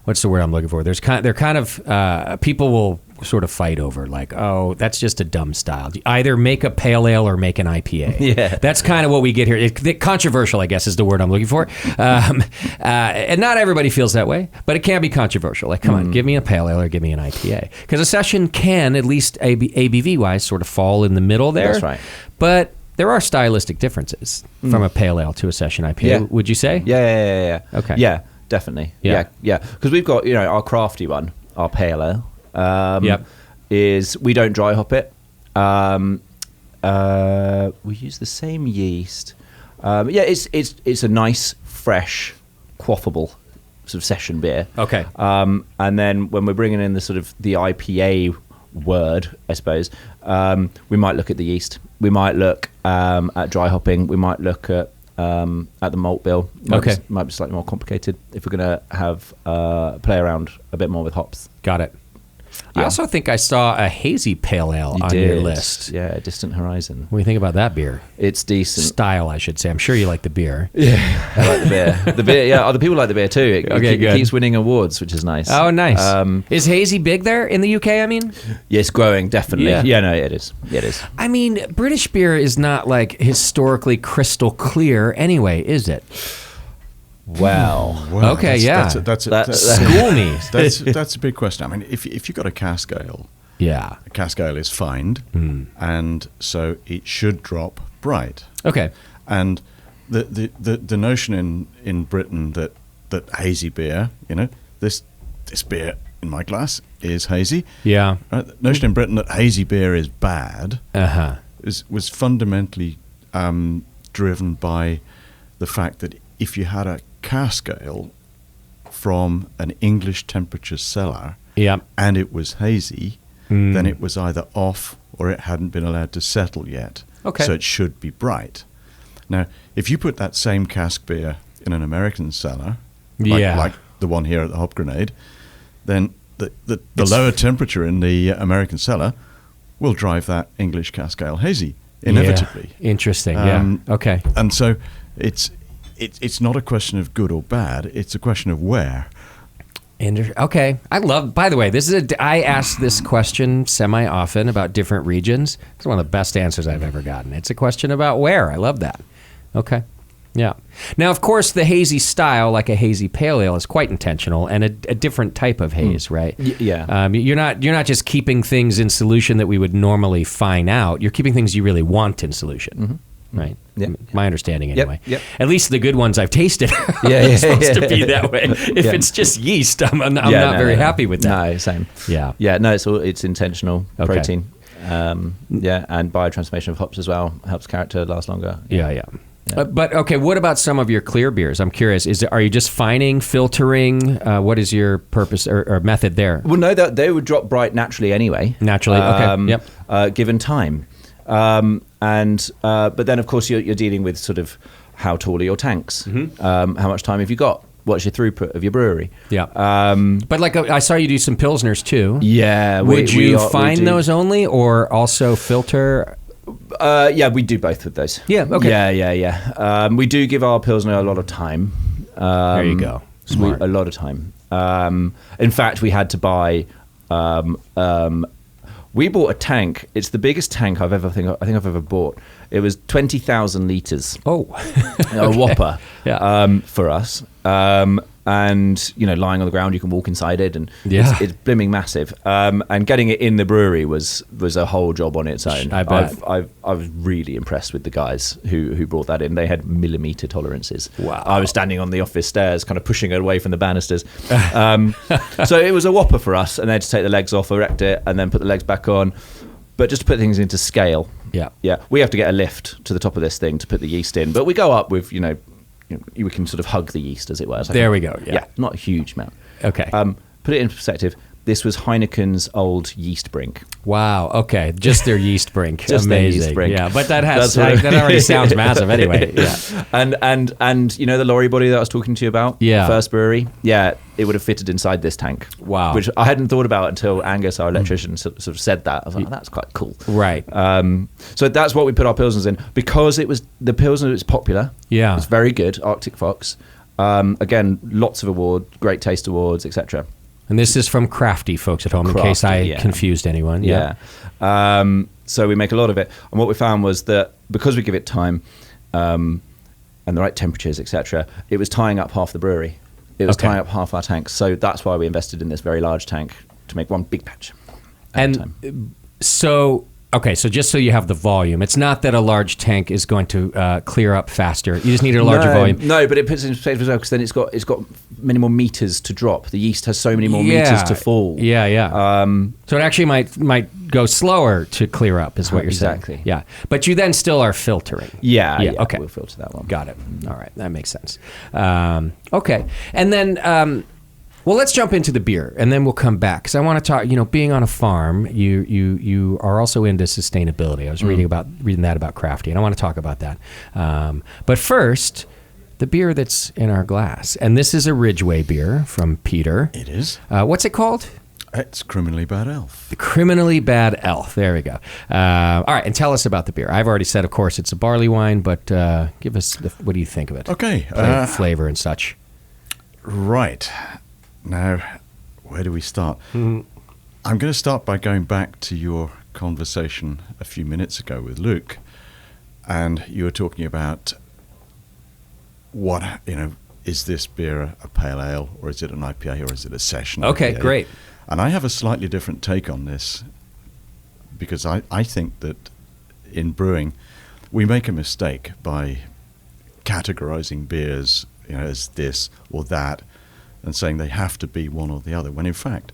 What's the word I'm looking for? They're kind of people will sort of fight over, like, oh, that's just a dumb style. Either make a pale ale or make an IPA. Yeah, that's kind of what we get here. Controversial, I guess, is the word I'm looking for. And not everybody feels that way, but it can be controversial. Like, come on, give me a pale ale or give me an IPA, because a session can, at least ABV wise, sort of fall in the middle there. That's right. But there are stylistic differences from a pale ale to a session IPA. Yeah. Would you say? Yeah. Okay. Yeah, definitely. Yeah. Because we've got our Crafty one, our pale ale. Is we don't dry hop it. We use the same yeast. It's a nice, fresh, quaffable sort of session beer. Okay. And then when we're bringing in the sort of the IPA word, I suppose, we might look at the yeast. We might look at dry hopping. We might look at the malt bill. Might be slightly more complicated if we're going to have play around a bit more with hops. Got it. Yeah. I also think I saw a hazy pale ale on your list. Yeah, Distant Horizon. What do you think about that beer? It's decent. Style, I should say. I'm sure you like the beer. Yeah, I like the beer. The beer, yeah. Other people like the beer too. It keeps winning awards, which is nice. Oh, nice. Is hazy big there in the UK, I mean? Yes, growing, definitely. Yeah, no, it is. It is. I mean, British beer is not like historically crystal clear anyway, is it? Well, okay, that's school me. That's a big question. I mean, if you've got a cask ale, a cask ale is fined, and so it should drop bright. Okay, and the notion in Britain that hazy beer, this beer in my glass is hazy. Yeah, the notion in Britain that hazy beer is bad was fundamentally driven by the fact that if you had a cask ale from an English temperature cellar and it was hazy, then it was either off or it hadn't been allowed to settle yet. Okay. So it should be bright. Now, if you put that same cask beer in an American cellar, like the one here at the Hop Grenade, then the lower temperature in the American cellar will drive that English cask ale hazy, inevitably. Yeah. Interesting, okay. And so it's not a question of good or bad. It's a question of where. Okay. By the way, I ask this question semi-often about different regions. It's one of the best answers I've ever gotten. It's a question about where. I love that. Okay. Yeah. Now, of course, the hazy style, like a hazy pale ale, is quite intentional and a different type of haze, right? Yeah. You're not just keeping things in solution that we would normally fine out. You're keeping things you really want in solution. Mm-hmm. Right. Yep. My understanding, anyway. Yep. At least the good ones I've tasted are supposed to be that way. If it's just yeast, I'm not very happy with that. No, same. Yeah. Yeah. No, it's intentional protein. And biotransformation of hops as well helps character last longer. Yeah. But okay, what about some of your clear beers? I'm curious. Are you just fining, filtering? What is your purpose or method there? Well, no, they would drop bright naturally anyway. Naturally, okay. Yep. Given time. But then, of course, you're dealing with sort of how tall are your tanks? How much time have you got? What's your throughput of your brewery? Yeah. But like I saw you do some Pilsners too. Yeah. Would you fine those only or also filter? Yeah, we do both of those. Yeah, okay. Yeah. We do give our Pilsner a lot of time. There you go. Smart. A lot of time. In fact, we had to buy... we bought a tank. It's the biggest tank I think I've ever bought. It was 20,000 litres. Oh. A whopper Yeah. for us. And, lying on the ground, you can walk inside it, and it's blimming massive. And getting it in the brewery was a whole job on its own. I bet. I was really impressed with the guys who brought that in. They had millimetre tolerances. Wow. I was standing on the office stairs, kind of pushing it away from the banisters. So it was a whopper for us, and they had to take the legs off, erect it, and then put the legs back on. But just to put things into scale, we have to get a lift to the top of this thing to put the yeast in. But we go up with, we can sort of hug the yeast, as it were. There we go. Yeah. Not a huge amount. Okay. Put it in perspective. This was Heineken's old yeast brink. Wow. Okay. Just their yeast brink. Just Amazing. their yeast brink. Yeah. But that already sounds massive anyway. Yeah. And the lorry body that I was talking to you about. Yeah. The first brewery. Yeah. It would have fitted inside this tank. Wow. Which I hadn't thought about until Angus, our electrician, sort of said that. I was like, that's quite cool. Right. So that's what we put our Pilsners in, because the Pilsner is popular. Yeah. It's very good. Arctic Fox. Again, lots of awards, great taste awards, etc. And this is from Crafty, folks at home, Crafty, in case I confused anyone. Yeah. So we make a lot of it. And what we found was that because we give it time and the right temperatures, etc., it was tying up half the brewery. It was tying up half our tanks. So that's why we invested in this very large tank to make one big batch at a time. So just so you have the volume, it's not that a large tank is going to clear up faster. You just need a larger volume. No, but it puts it in perspective as well, because then it's got many more meters to drop. The yeast has so many more meters to fall. Yeah. So it actually might go slower to clear up, is what you're saying. Exactly. Yeah. But you then still are filtering. Yeah. Okay. We'll filter that one. Got it. All right. That makes sense. Okay. And then... well, let's jump into the beer, and then we'll come back, because I want to talk. Being on a farm, you are also into sustainability. I was reading that about Crafty, and I want to talk about that. But first, the beer that's in our glass, and this is a Ridgeway beer from Peter. It is. What's it called? It's Criminally Bad Elf. The Criminally Bad Elf. There we go. All right, and tell us about the beer. I've already said, of course, it's a barley wine, but give us what do you think of it? Okay, flavor and such. Right. Now, where do we start? I'm going to start by going back to your conversation a few minutes ago with Luke, and you were talking about is this beer a pale ale, or is it an IPA, or is it a session Okay, IPA? great. And I have a slightly different take on this, because I think that in brewing, we make a mistake by categorizing beers, as this or that, and saying they have to be one or the other, when in fact,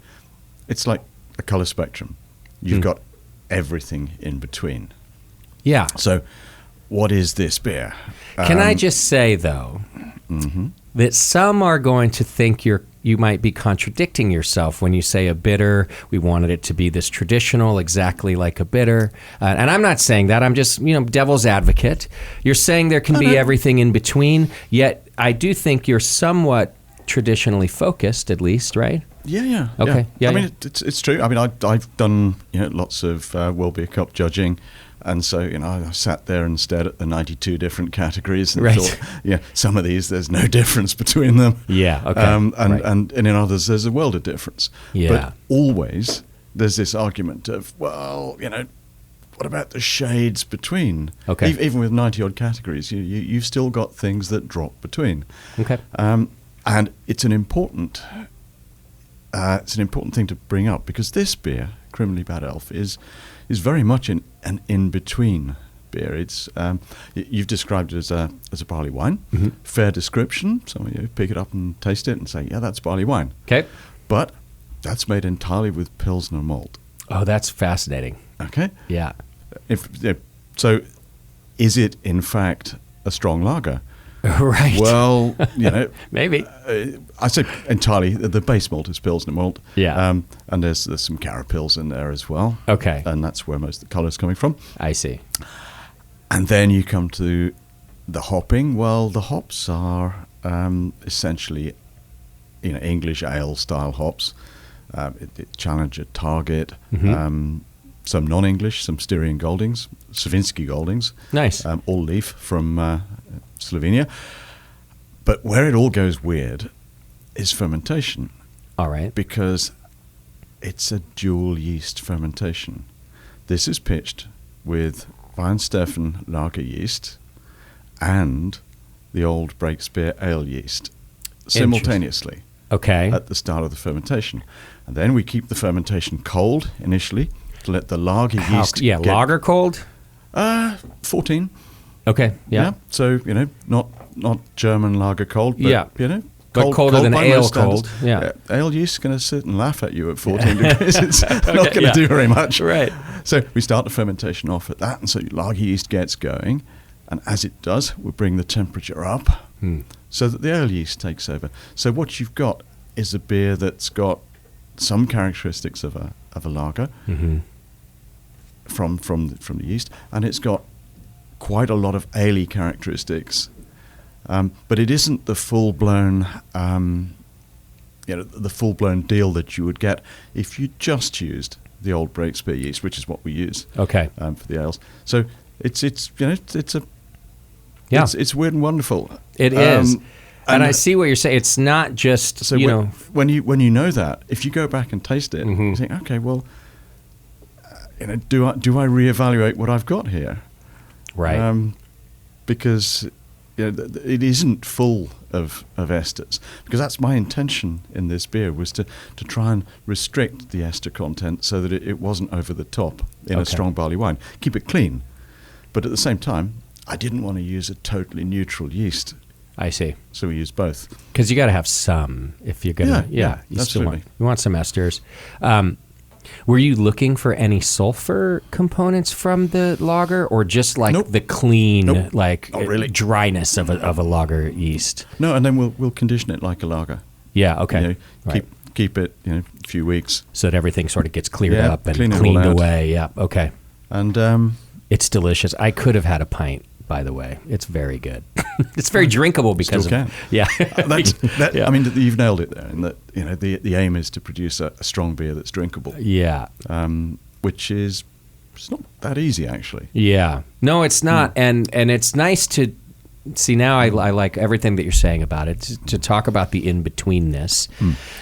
it's like a color spectrum. You've got everything in between. Yeah. So, what is this beer? Can I just say, though, that some are going to think you might be contradicting yourself when you say a bitter, we wanted it to be this traditional, exactly like a bitter. And I'm not saying that. I'm just, devil's advocate. You're saying there can be everything in between, yet I do think you're somewhat traditionally focused, at least, right? Yeah. Okay. Yeah. I mean, it's true. I mean, I've done lots of World Beer Cup judging, and so I sat there and stared at the 92 different categories and thought, some of these there's no difference between them. Yeah. Okay. And in others there's a world of difference. Yeah. But always there's this argument of, what about the shades between? Okay. Even with 90 odd categories, you've still got things that drop between. Okay. And it's an important thing to bring up, because this beer, Criminally Bad Elf, is very much an in-between beer. It's you've described it as a barley wine. Fair description. So you pick it up and taste it and say, yeah, that's barley wine. Okay. But that's made entirely with Pilsner malt. Oh, that's fascinating. Okay. Yeah. So is it in fact a strong lager. Right. Well, Maybe. I say entirely the base malt is Pilsner malt. Yeah. And there's some Carapils in there as well. Okay. And that's where most of the colour is coming from. I see. And then you come to the hopping. Well, the hops are essentially, English ale style hops. Challenger, Target, some non-English, some Styrian Goldings, Savinski Goldings. Nice. All leaf from Slovenia. But where it all goes weird is fermentation. All right. Because it's a dual yeast fermentation. This is pitched with Weihenstephan lager yeast and the old Breakspear ale yeast simultaneously. Okay. At the start of the fermentation. And then we keep the fermentation cold initially to let the lager yeast get... lager cold? 14. Okay, yeah. So, not German lager cold, but, but colder than by ale most standards. cold. Yeah. Ale yeast is going to sit and laugh at you at 14 degrees. It's not going to do very much. Right. So we start the fermentation off at that, and so lager yeast gets going. And as it does, we bring the temperature up so that the ale yeast takes over. So what you've got is a beer that's got some characteristics of a lager from the yeast, and it's got quite a lot of ale-y characteristics, but it isn't the full-blown, the full-blown deal that you would get if you just used the old Breakspear yeast, which is what we use. Okay. For the ales. So it's weird and wonderful. It is. And I see what you're saying. It's not just, so when you know that, if you go back and taste it, you think, okay, well, do I reevaluate what I've got here? Right. Because it isn't full of esters. Because that's my intention in this beer, was to try and restrict the ester content so that it wasn't over the top in a strong barley wine. Keep it clean. But at the same time, I didn't want to use a totally neutral yeast. I see. So we use both. Because you got to have some if you're going to. Yeah, you absolutely. You want some esters. Were you looking for any sulfur components from the lager, or just like the clean, Not really. dryness of a lager yeast? No, and then we'll condition it like a lager. Yeah. Okay. Keep it a few weeks so that everything sort of gets cleared up and cleaned cleaned away. Yeah. Okay. And it's delicious. I could have had a pint. By the way, it's very good. It's very drinkable because still can. Yeah. I mean, you've nailed it there. In that, the aim is to produce a strong beer that's drinkable. Yeah. Which is it's not that easy, actually. Yeah. No, it's not. And it's nice to see now. I like everything that you're saying about it. To talk about the in betweenness,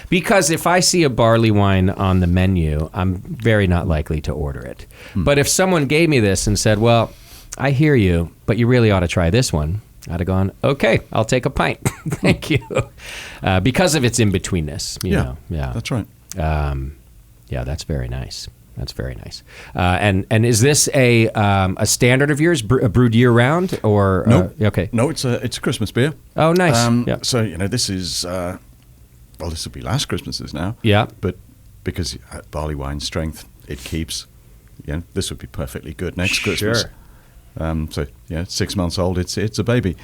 because if I see a barley wine on the menu, I'm very not likely to order it. But if someone gave me this and said, "Well, I hear you, but you really ought to try this one," I'd have gone, okay, I'll take a pint. Thank you. Because of its in-betweenness. You know. Yeah, that's right. That's very nice. That's very nice. And is this a standard of yours, brewed year-round? Or Nope. Okay. No, it's a Christmas beer. Oh, nice. So, this is, this will be last Christmas's now. Yeah. But because barley wine strength, it keeps, this would be perfectly good next Christmas. Sure. 6 months old, it's a baby.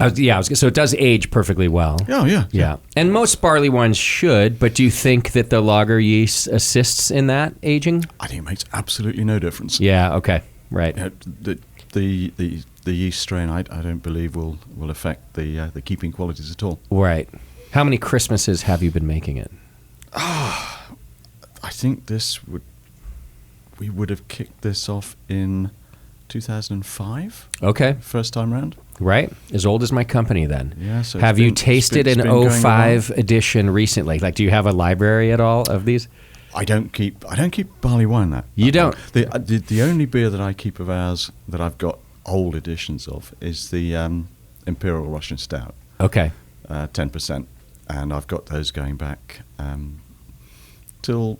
So it does age perfectly well. Oh, yeah. And most barley wines should, but do you think that the lager yeast assists in that aging? I think it makes absolutely no difference. Yeah, okay, right. The yeast strain, I don't believe will affect the keeping qualities at all. Right. How many Christmases have you been making it? I think we would have kicked this off in 2005. Okay. First time round. Right. As old as my company then. Yeah. So have you tasted an 05 edition recently? Like, do you have a library at all of these? I don't keep barley wine that. You don't? The only beer that I keep of ours that I've got old editions of is the Imperial Russian Stout. Okay. 10%. And I've got those going back till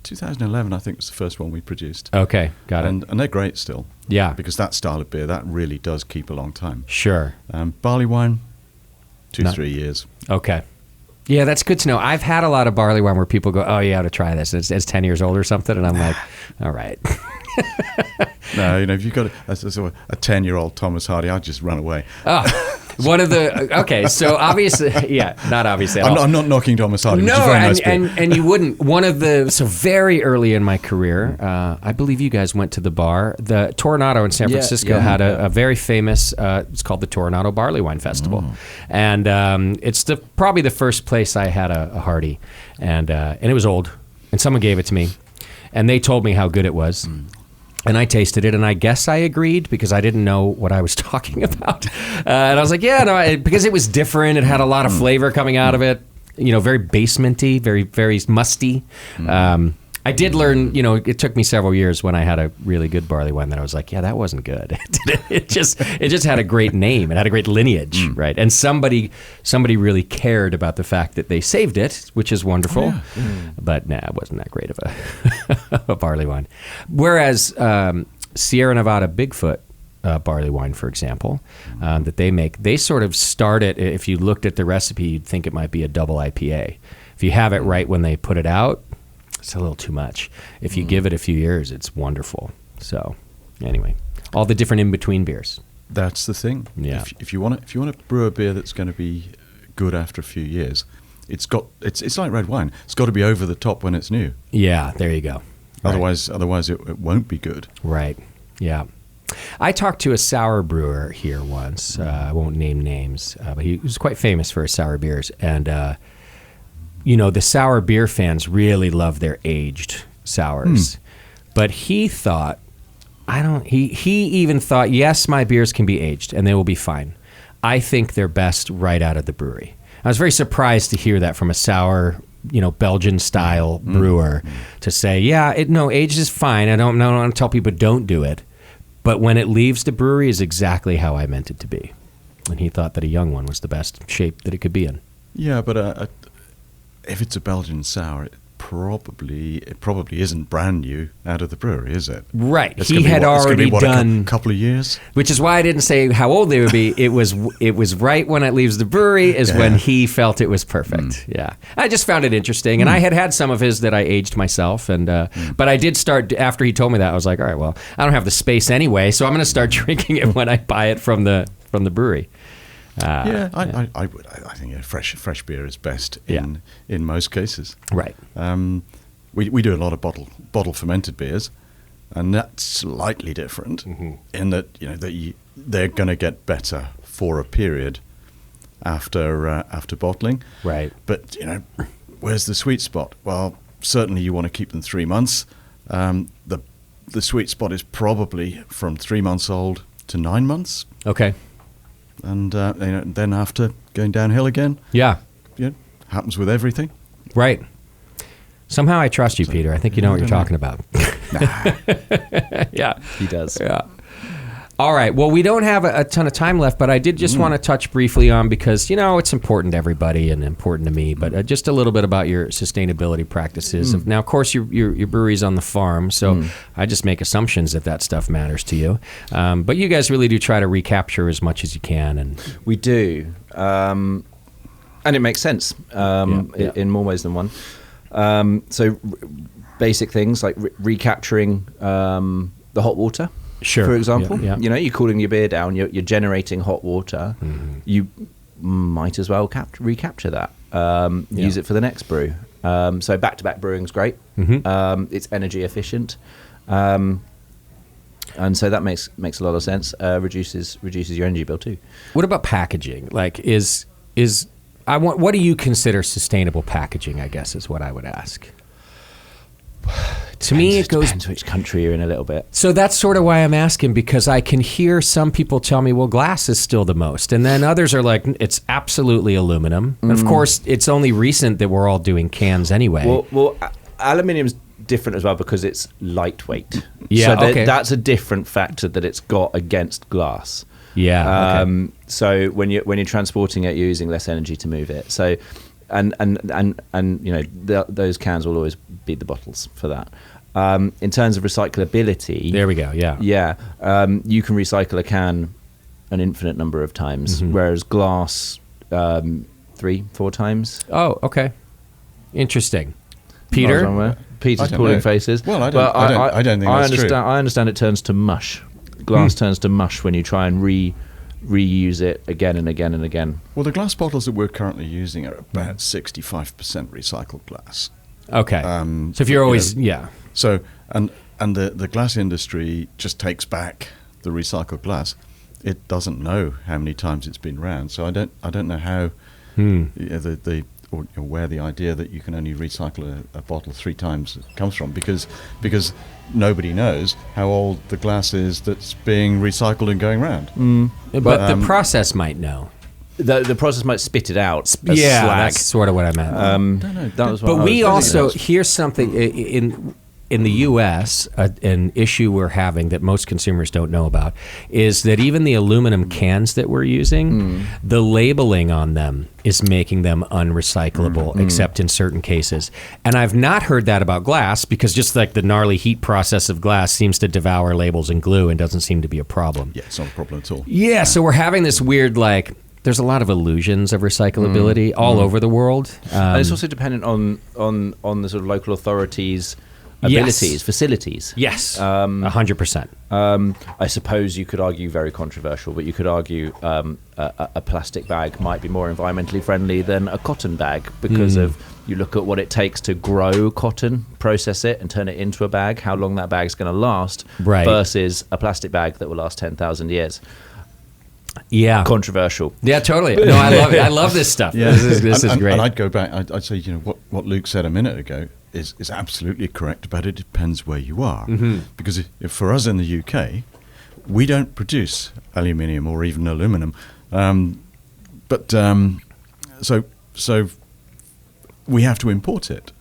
2011, I think, was the first one we produced. Okay, got it. And they're great still. Yeah. Because that style of beer, that really does keep a long time. Sure. Barley wine, 3 years. Okay. Yeah, that's good to know. I've had a lot of barley wine where people go, oh, you ought to try this. It's 10 years old or something. And I'm like, all right. No, if you've got a 10-year-old Thomas Hardy, I'd just run away. One of the okay, so obviously, not obviously. At all. I'm not knocking Thomas Hardy. No, which is a very nice beer. and you wouldn't. So very early in my career, I believe you guys went to the bar. The Toronado in San Francisco had a very famous. It's called the Toronado Barley Wine Festival, and it's probably the first place I had a Hardy, and it was old, and someone gave it to me, and they told me how good it was. And I tasted it, and I guess I agreed because I didn't know what I was talking about. And I was like, because it was different. It had a lot of flavor coming out of it, very basementy, very, very musty. I did learn, it took me several years when I had a really good barley wine that I was like, that wasn't good. It just had a great name. It had a great lineage, right? And somebody really cared about the fact that they saved it, which is wonderful. Oh, yeah. But it wasn't that great of a barley wine. Whereas Sierra Nevada Bigfoot barley wine, for example, that they make, they sort of start it, if you looked at the recipe, you'd think it might be a double IPA. If you have it right when they put it out, it's a little too much. If you give it a few years, it's wonderful. So, anyway, all the different in-between beers. That's the thing. Yeah. If you want to brew a beer that's going to be good after a few years, it's like red wine. It's got to be over the top when it's new. Yeah, there you go. Otherwise it won't be good. Right. Yeah. I talked to a sour brewer here once. I won't name names, but he was quite famous for his sour beers, and the sour beer fans really love their aged sours. But he thought, he even thought, yes, my beers can be aged and they will be fine. I think they're best right out of the brewery. I was very surprised to hear that from a sour, Belgian style brewer to say, aged is fine. I don't want to tell people don't do it. But when it leaves the brewery is exactly how I meant it to be. And he thought that a young one was the best shape that it could be in. Yeah, but if it's a Belgian sour, it probably isn't brand new out of the brewery, is it? Right. It's He had already done a couple of years, which is why I didn't say how old they would be. It was right when it leaves the brewery is when he felt it was perfect. Yeah, I just found it interesting, and I had some of his that I aged myself, and but I did start after he told me that. I was like, all right, well, I don't have the space anyway, so I'm going to start drinking it when I buy it from the brewery. I think fresh beer is best in most cases. Right. We do a lot of bottle fermented beers, and that's slightly different in that they're going to get better for a period after bottling. Right. But where's the sweet spot? Well, certainly you want to keep them 3 months. The sweet spot is probably from 3 months old to 9 months. Okay. And then after going downhill again. Yeah. Happens with everything. Right. Somehow I trust you, Peter. I think you know what you're talking about. Yeah. He does. Yeah. All right. Well, we don't have a ton of time left, but I did just want to touch briefly on, because, it's important to everybody and important to me, but just a little bit about your sustainability practices. Now, of course, your brewery's on the farm, so I just make assumptions that stuff matters to you. But you guys really do try to recapture as much as you can. And we do. And it makes sense in more ways than one. So basic things like recapturing the hot water. Sure. For example, Yeah. You're cooling your beer down, you're generating hot water. You might as well recapture that. Use it for the next brew. So back-to-back brewing is great. It's energy efficient, and so that makes a lot of sense. Reduces your energy bill too. What about packaging? Like, what do you consider sustainable packaging? I guess is what I would ask. To me, it goes depends which country you're in a little bit. So that's sort of why I'm asking, because I can hear some people tell me, well, glass is still the most. And then others are like, it's absolutely aluminum. And of course, it's only recent that we're all doing cans anyway. Well, aluminium's different as well because it's lightweight. Yeah, so okay. That's a different factor that it's got against glass. Yeah. Okay. So when you're transporting it, you're using less energy to move it. So and those cans will always beat the bottles for that. In terms of recyclability, there we go. Yeah. You can recycle a can an infinite number of times, whereas glass 3-4 times. Oh, okay. Interesting. Peter? Peter's I don't pulling know. faces. Well, I don't think that's true. I understand it turns to mush. Glass turns to mush when you try and reuse it again and again and again. Well, the glass bottles that we're currently using are about 65% recycled glass. Okay. So if you're always, So and the glass industry just takes back the recycled glass. It doesn't know how many times it's been round. So I don't know how or where the idea that you can only recycle a bottle 3 times comes from, because nobody knows how old the glass is that's being recycled and going round. But the process might know. The process might spit it out. As Yeah, slag. that's sort of what I meant. Don't know. That was what But I we was also, thinking. here's something in the U.S., an issue we're having that most consumers don't know about is that even the aluminum cans that we're using, the labeling on them is making them unrecyclable, except in certain cases. And I've not heard that about glass, because just like the gnarly heat process of glass seems to devour labels and glue and doesn't seem to be a problem. Yeah, it's not a problem at all. Yeah, so we're having this weird, like, there's a lot of illusions of recyclability all over the world. And it's also dependent on the sort of local authorities' abilities, facilities. Yes, 100%. I suppose you could argue, very controversial, but you could argue a plastic bag might be more environmentally friendly than a cotton bag, because of, you look at what it takes to grow cotton, process it and turn it into a bag, how long that bag's going to last, versus a plastic bag that will last 10,000 years. Yeah. Controversial. Yeah, totally. No, I love it. I love this stuff. Yeah. This is great. And I'd go back. I'd say, what Luke said a minute ago is absolutely correct, but it depends where you are. Because if for us in the UK, we don't produce aluminium or even aluminum, so we have to import it.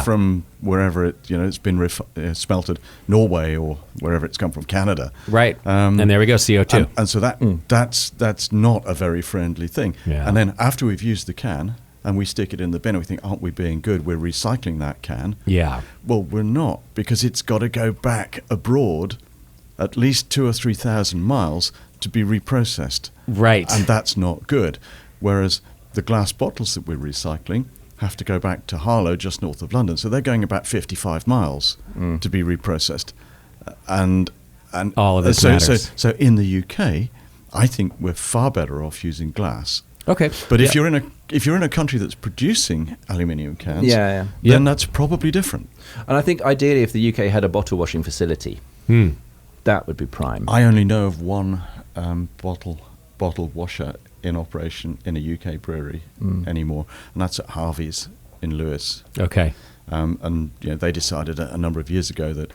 From wherever it's been smelted, Norway or wherever it's come from, Canada. Right. And there we go, CO2. And so that's not a very friendly thing. Yeah. And then after we've used the can and we stick it in the bin, and we think, aren't we being good? We're recycling that can. Yeah. Well, we're not, because it's got to go back abroad at least 2,000 or 3,000 miles to be reprocessed. Right. And that's not good. Whereas the glass bottles that we're recycling have to go back to Harlow, just north of London. So they're going about 55 miles to be reprocessed. And all of this matters. So in the UK, I think we're far better off using glass. Okay. But if you're in a country that's producing aluminium cans, Yeah. then that's probably different. And I think ideally, if the UK had a bottle washing facility, that would be prime. I only know of one bottle washer in operation in a UK brewery anymore, and that's at Harvey's in Lewis. Okay. And they decided a number of years ago that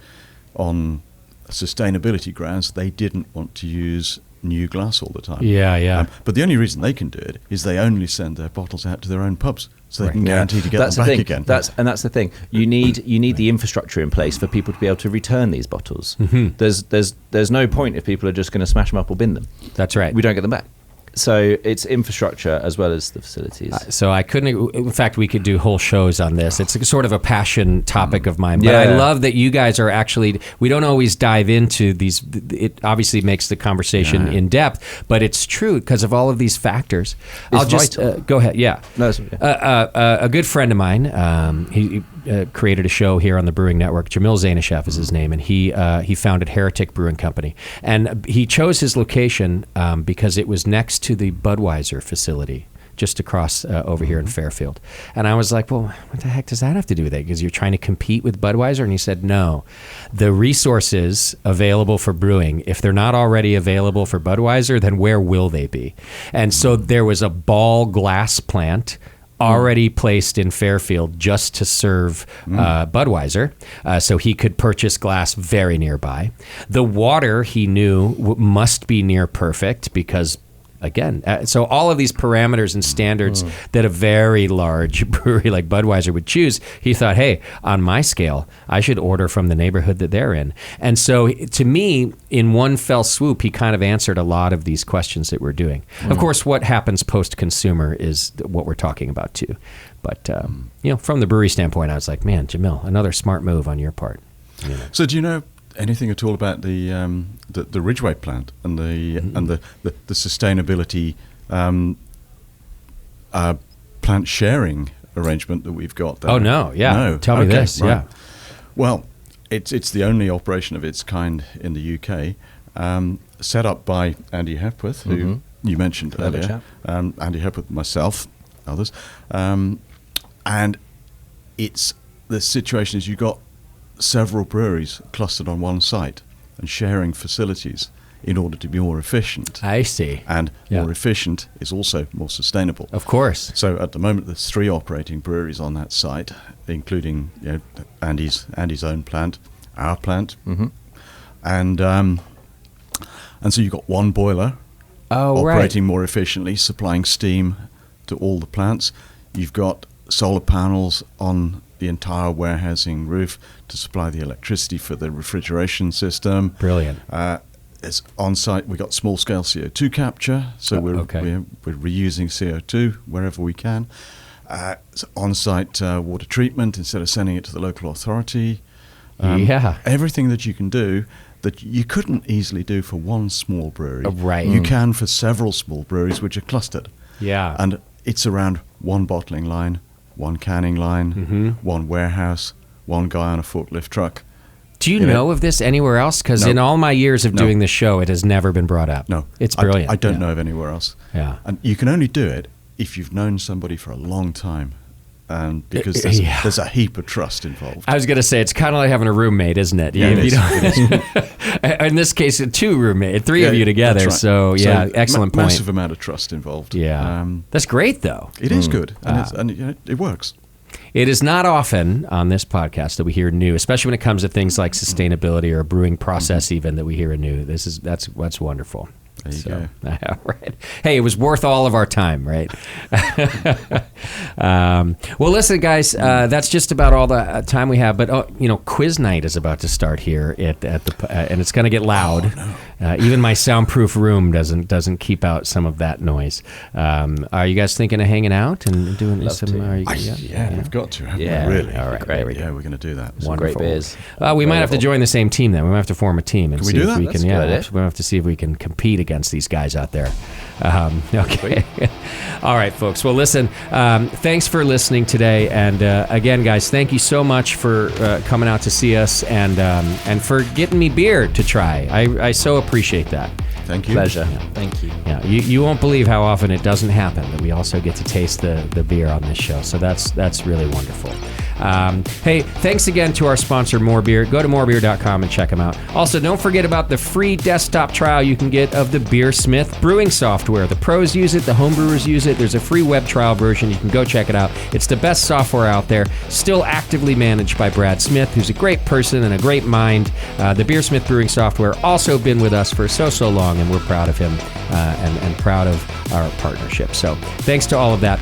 on sustainability grounds they didn't want to use new glass all the time. Yeah. But the only reason they can do it is they only send their bottles out to their own pubs, so they can guarantee to get them back again. That's the thing. You need the infrastructure in place for people to be able to return these bottles. There's no point if people are just going to smash them up or bin them. That's right. We don't get them back. So it's infrastructure as well as the facilities. So I couldn't. In fact, we could do whole shows on this. It's sort of a passion topic of mine. But Yeah. I love that you guys are actually. We don't always dive into these. It obviously makes the conversation in depth, but it's true because of all of these factors. I'll just go ahead. Yeah. No, A good friend of mine. He created a show here on the Brewing Network. Jamil Zainasheff is his name, and he founded Heretic Brewing Company. And he chose his location because it was next to the Budweiser facility, just across over here in Fairfield. And I was like, well, what the heck does that have to do with it? Because you're trying to compete with Budweiser? And he said, no. The resources available for brewing, if they're not already available for Budweiser, then where will they be? And so there was a Ball glass plant already placed in Fairfield just to serve Budweiser, so he could purchase glass very nearby. The water, he knew, must be near perfect because, again, so all of these parameters and standards that a very large brewery like Budweiser would choose, he thought, hey, on my scale, I should order from the neighborhood that they're in. And so to me, in one fell swoop, he kind of answered a lot of these questions that we're doing. Of course, what happens post-consumer is what we're talking about too. But, from the brewery standpoint, I was like, man, Jamil, another smart move on your part. So do you know anything at all about the Ridgeway plant and the sustainability plant sharing arrangement that we've got there. Oh, no. Yeah. No. Tell me this. Right. Yeah. Well, it's the only operation of its kind in the UK, set up by Andy Hepworth, who you mentioned Clever earlier. chap. Andy Hepworth, myself, others. And the situation is you've got several breweries clustered on one site and sharing facilities in order to be more efficient. I see. And Yeah. more efficient is also more sustainable. Of course. So at the moment, there's 3 operating breweries on that site, including Andy's own plant, our plant, and so you've got one boiler operating more efficiently, supplying steam to all the plants. You've got solar panels on the entire warehousing roof to supply the electricity for the refrigeration system. Brilliant. It's on site. We've got small scale CO2 capture, so we're reusing CO2 wherever we can. It's on site water treatment instead of sending it to the local authority. Everything that you can do that you couldn't easily do for one small brewery, Right. you can for several small breweries which are clustered. Yeah. And it's around one bottling line, one canning line, one warehouse, one guy on a forklift truck. Do you know of this anywhere else? Because No. in all my years of No. doing this show, it has never been brought up. No. It's brilliant. I don't know of anywhere else. Yeah. And you can only do it if you've known somebody for a long time. And because Yeah. there's a heap of trust involved. I was going to say, it's kind of like having a roommate, isn't it? Yeah, it is. In this case, 2 roommates, 3 of you together. That's right. So, excellent point. Massive amount of trust involved. Yeah. That's great, though. It is good. And it works. It is not often on this podcast that we hear new, especially when it comes to things like sustainability or a brewing process even, that we hear anew. That's wonderful. There you go. Right. Hey, it was worth all of our time, right? Well, listen, guys, that's just about all the time we have. But quiz night is about to start here at the and it's going to get loud. Oh, no. Even my soundproof room doesn't keep out some of that noise. Are you guys thinking of hanging out and doing some? We've got to. Haven't Yeah. we? Really. All right. There we go. Yeah, we're going to do that. Some great beers. We might have to join the same team then. We might have to form a team and Can we see do if that? we That's can. a Yeah, good idea. we'll have to see if we can compete against these guys out there. Okay. All right, folks. Well, listen. Thanks for listening today, and again, guys, thank you so much for coming out to see us and for getting me beer to try. I so appreciate that. Thank you. Pleasure. Thank you. Yeah, you won't believe how often it doesn't happen that we also get to taste the beer on this show. So that's really wonderful. Hey, thanks again to our sponsor, More Beer. Go to morebeer.com and check them out. Also, don't forget about the free desktop trial you can get of the Beersmith brewing software. The pros use it, the homebrewers use it. There's a free web trial version. You can go check it out. It's the best software out there, still actively managed by Brad Smith, who's a great person and a great mind. The Beersmith brewing software also been with us for so long, and we're proud of him and proud of our partnership. So thanks to all of that.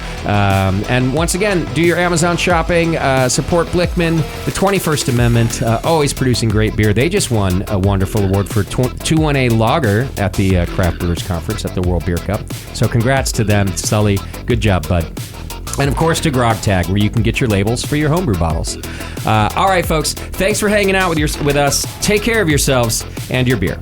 And once again, do your Amazon shopping. Support Blickman, the 21st Amendment, always producing great beer. They just won a wonderful award for 2-1A Lager at the Craft Brewers Conference at the World Beer Cup. So congrats to them. Sully, good job, bud. And of course to Grog Tag, where you can get your labels for your homebrew bottles. All right, folks, thanks for hanging out with us. Take care of yourselves and your beer.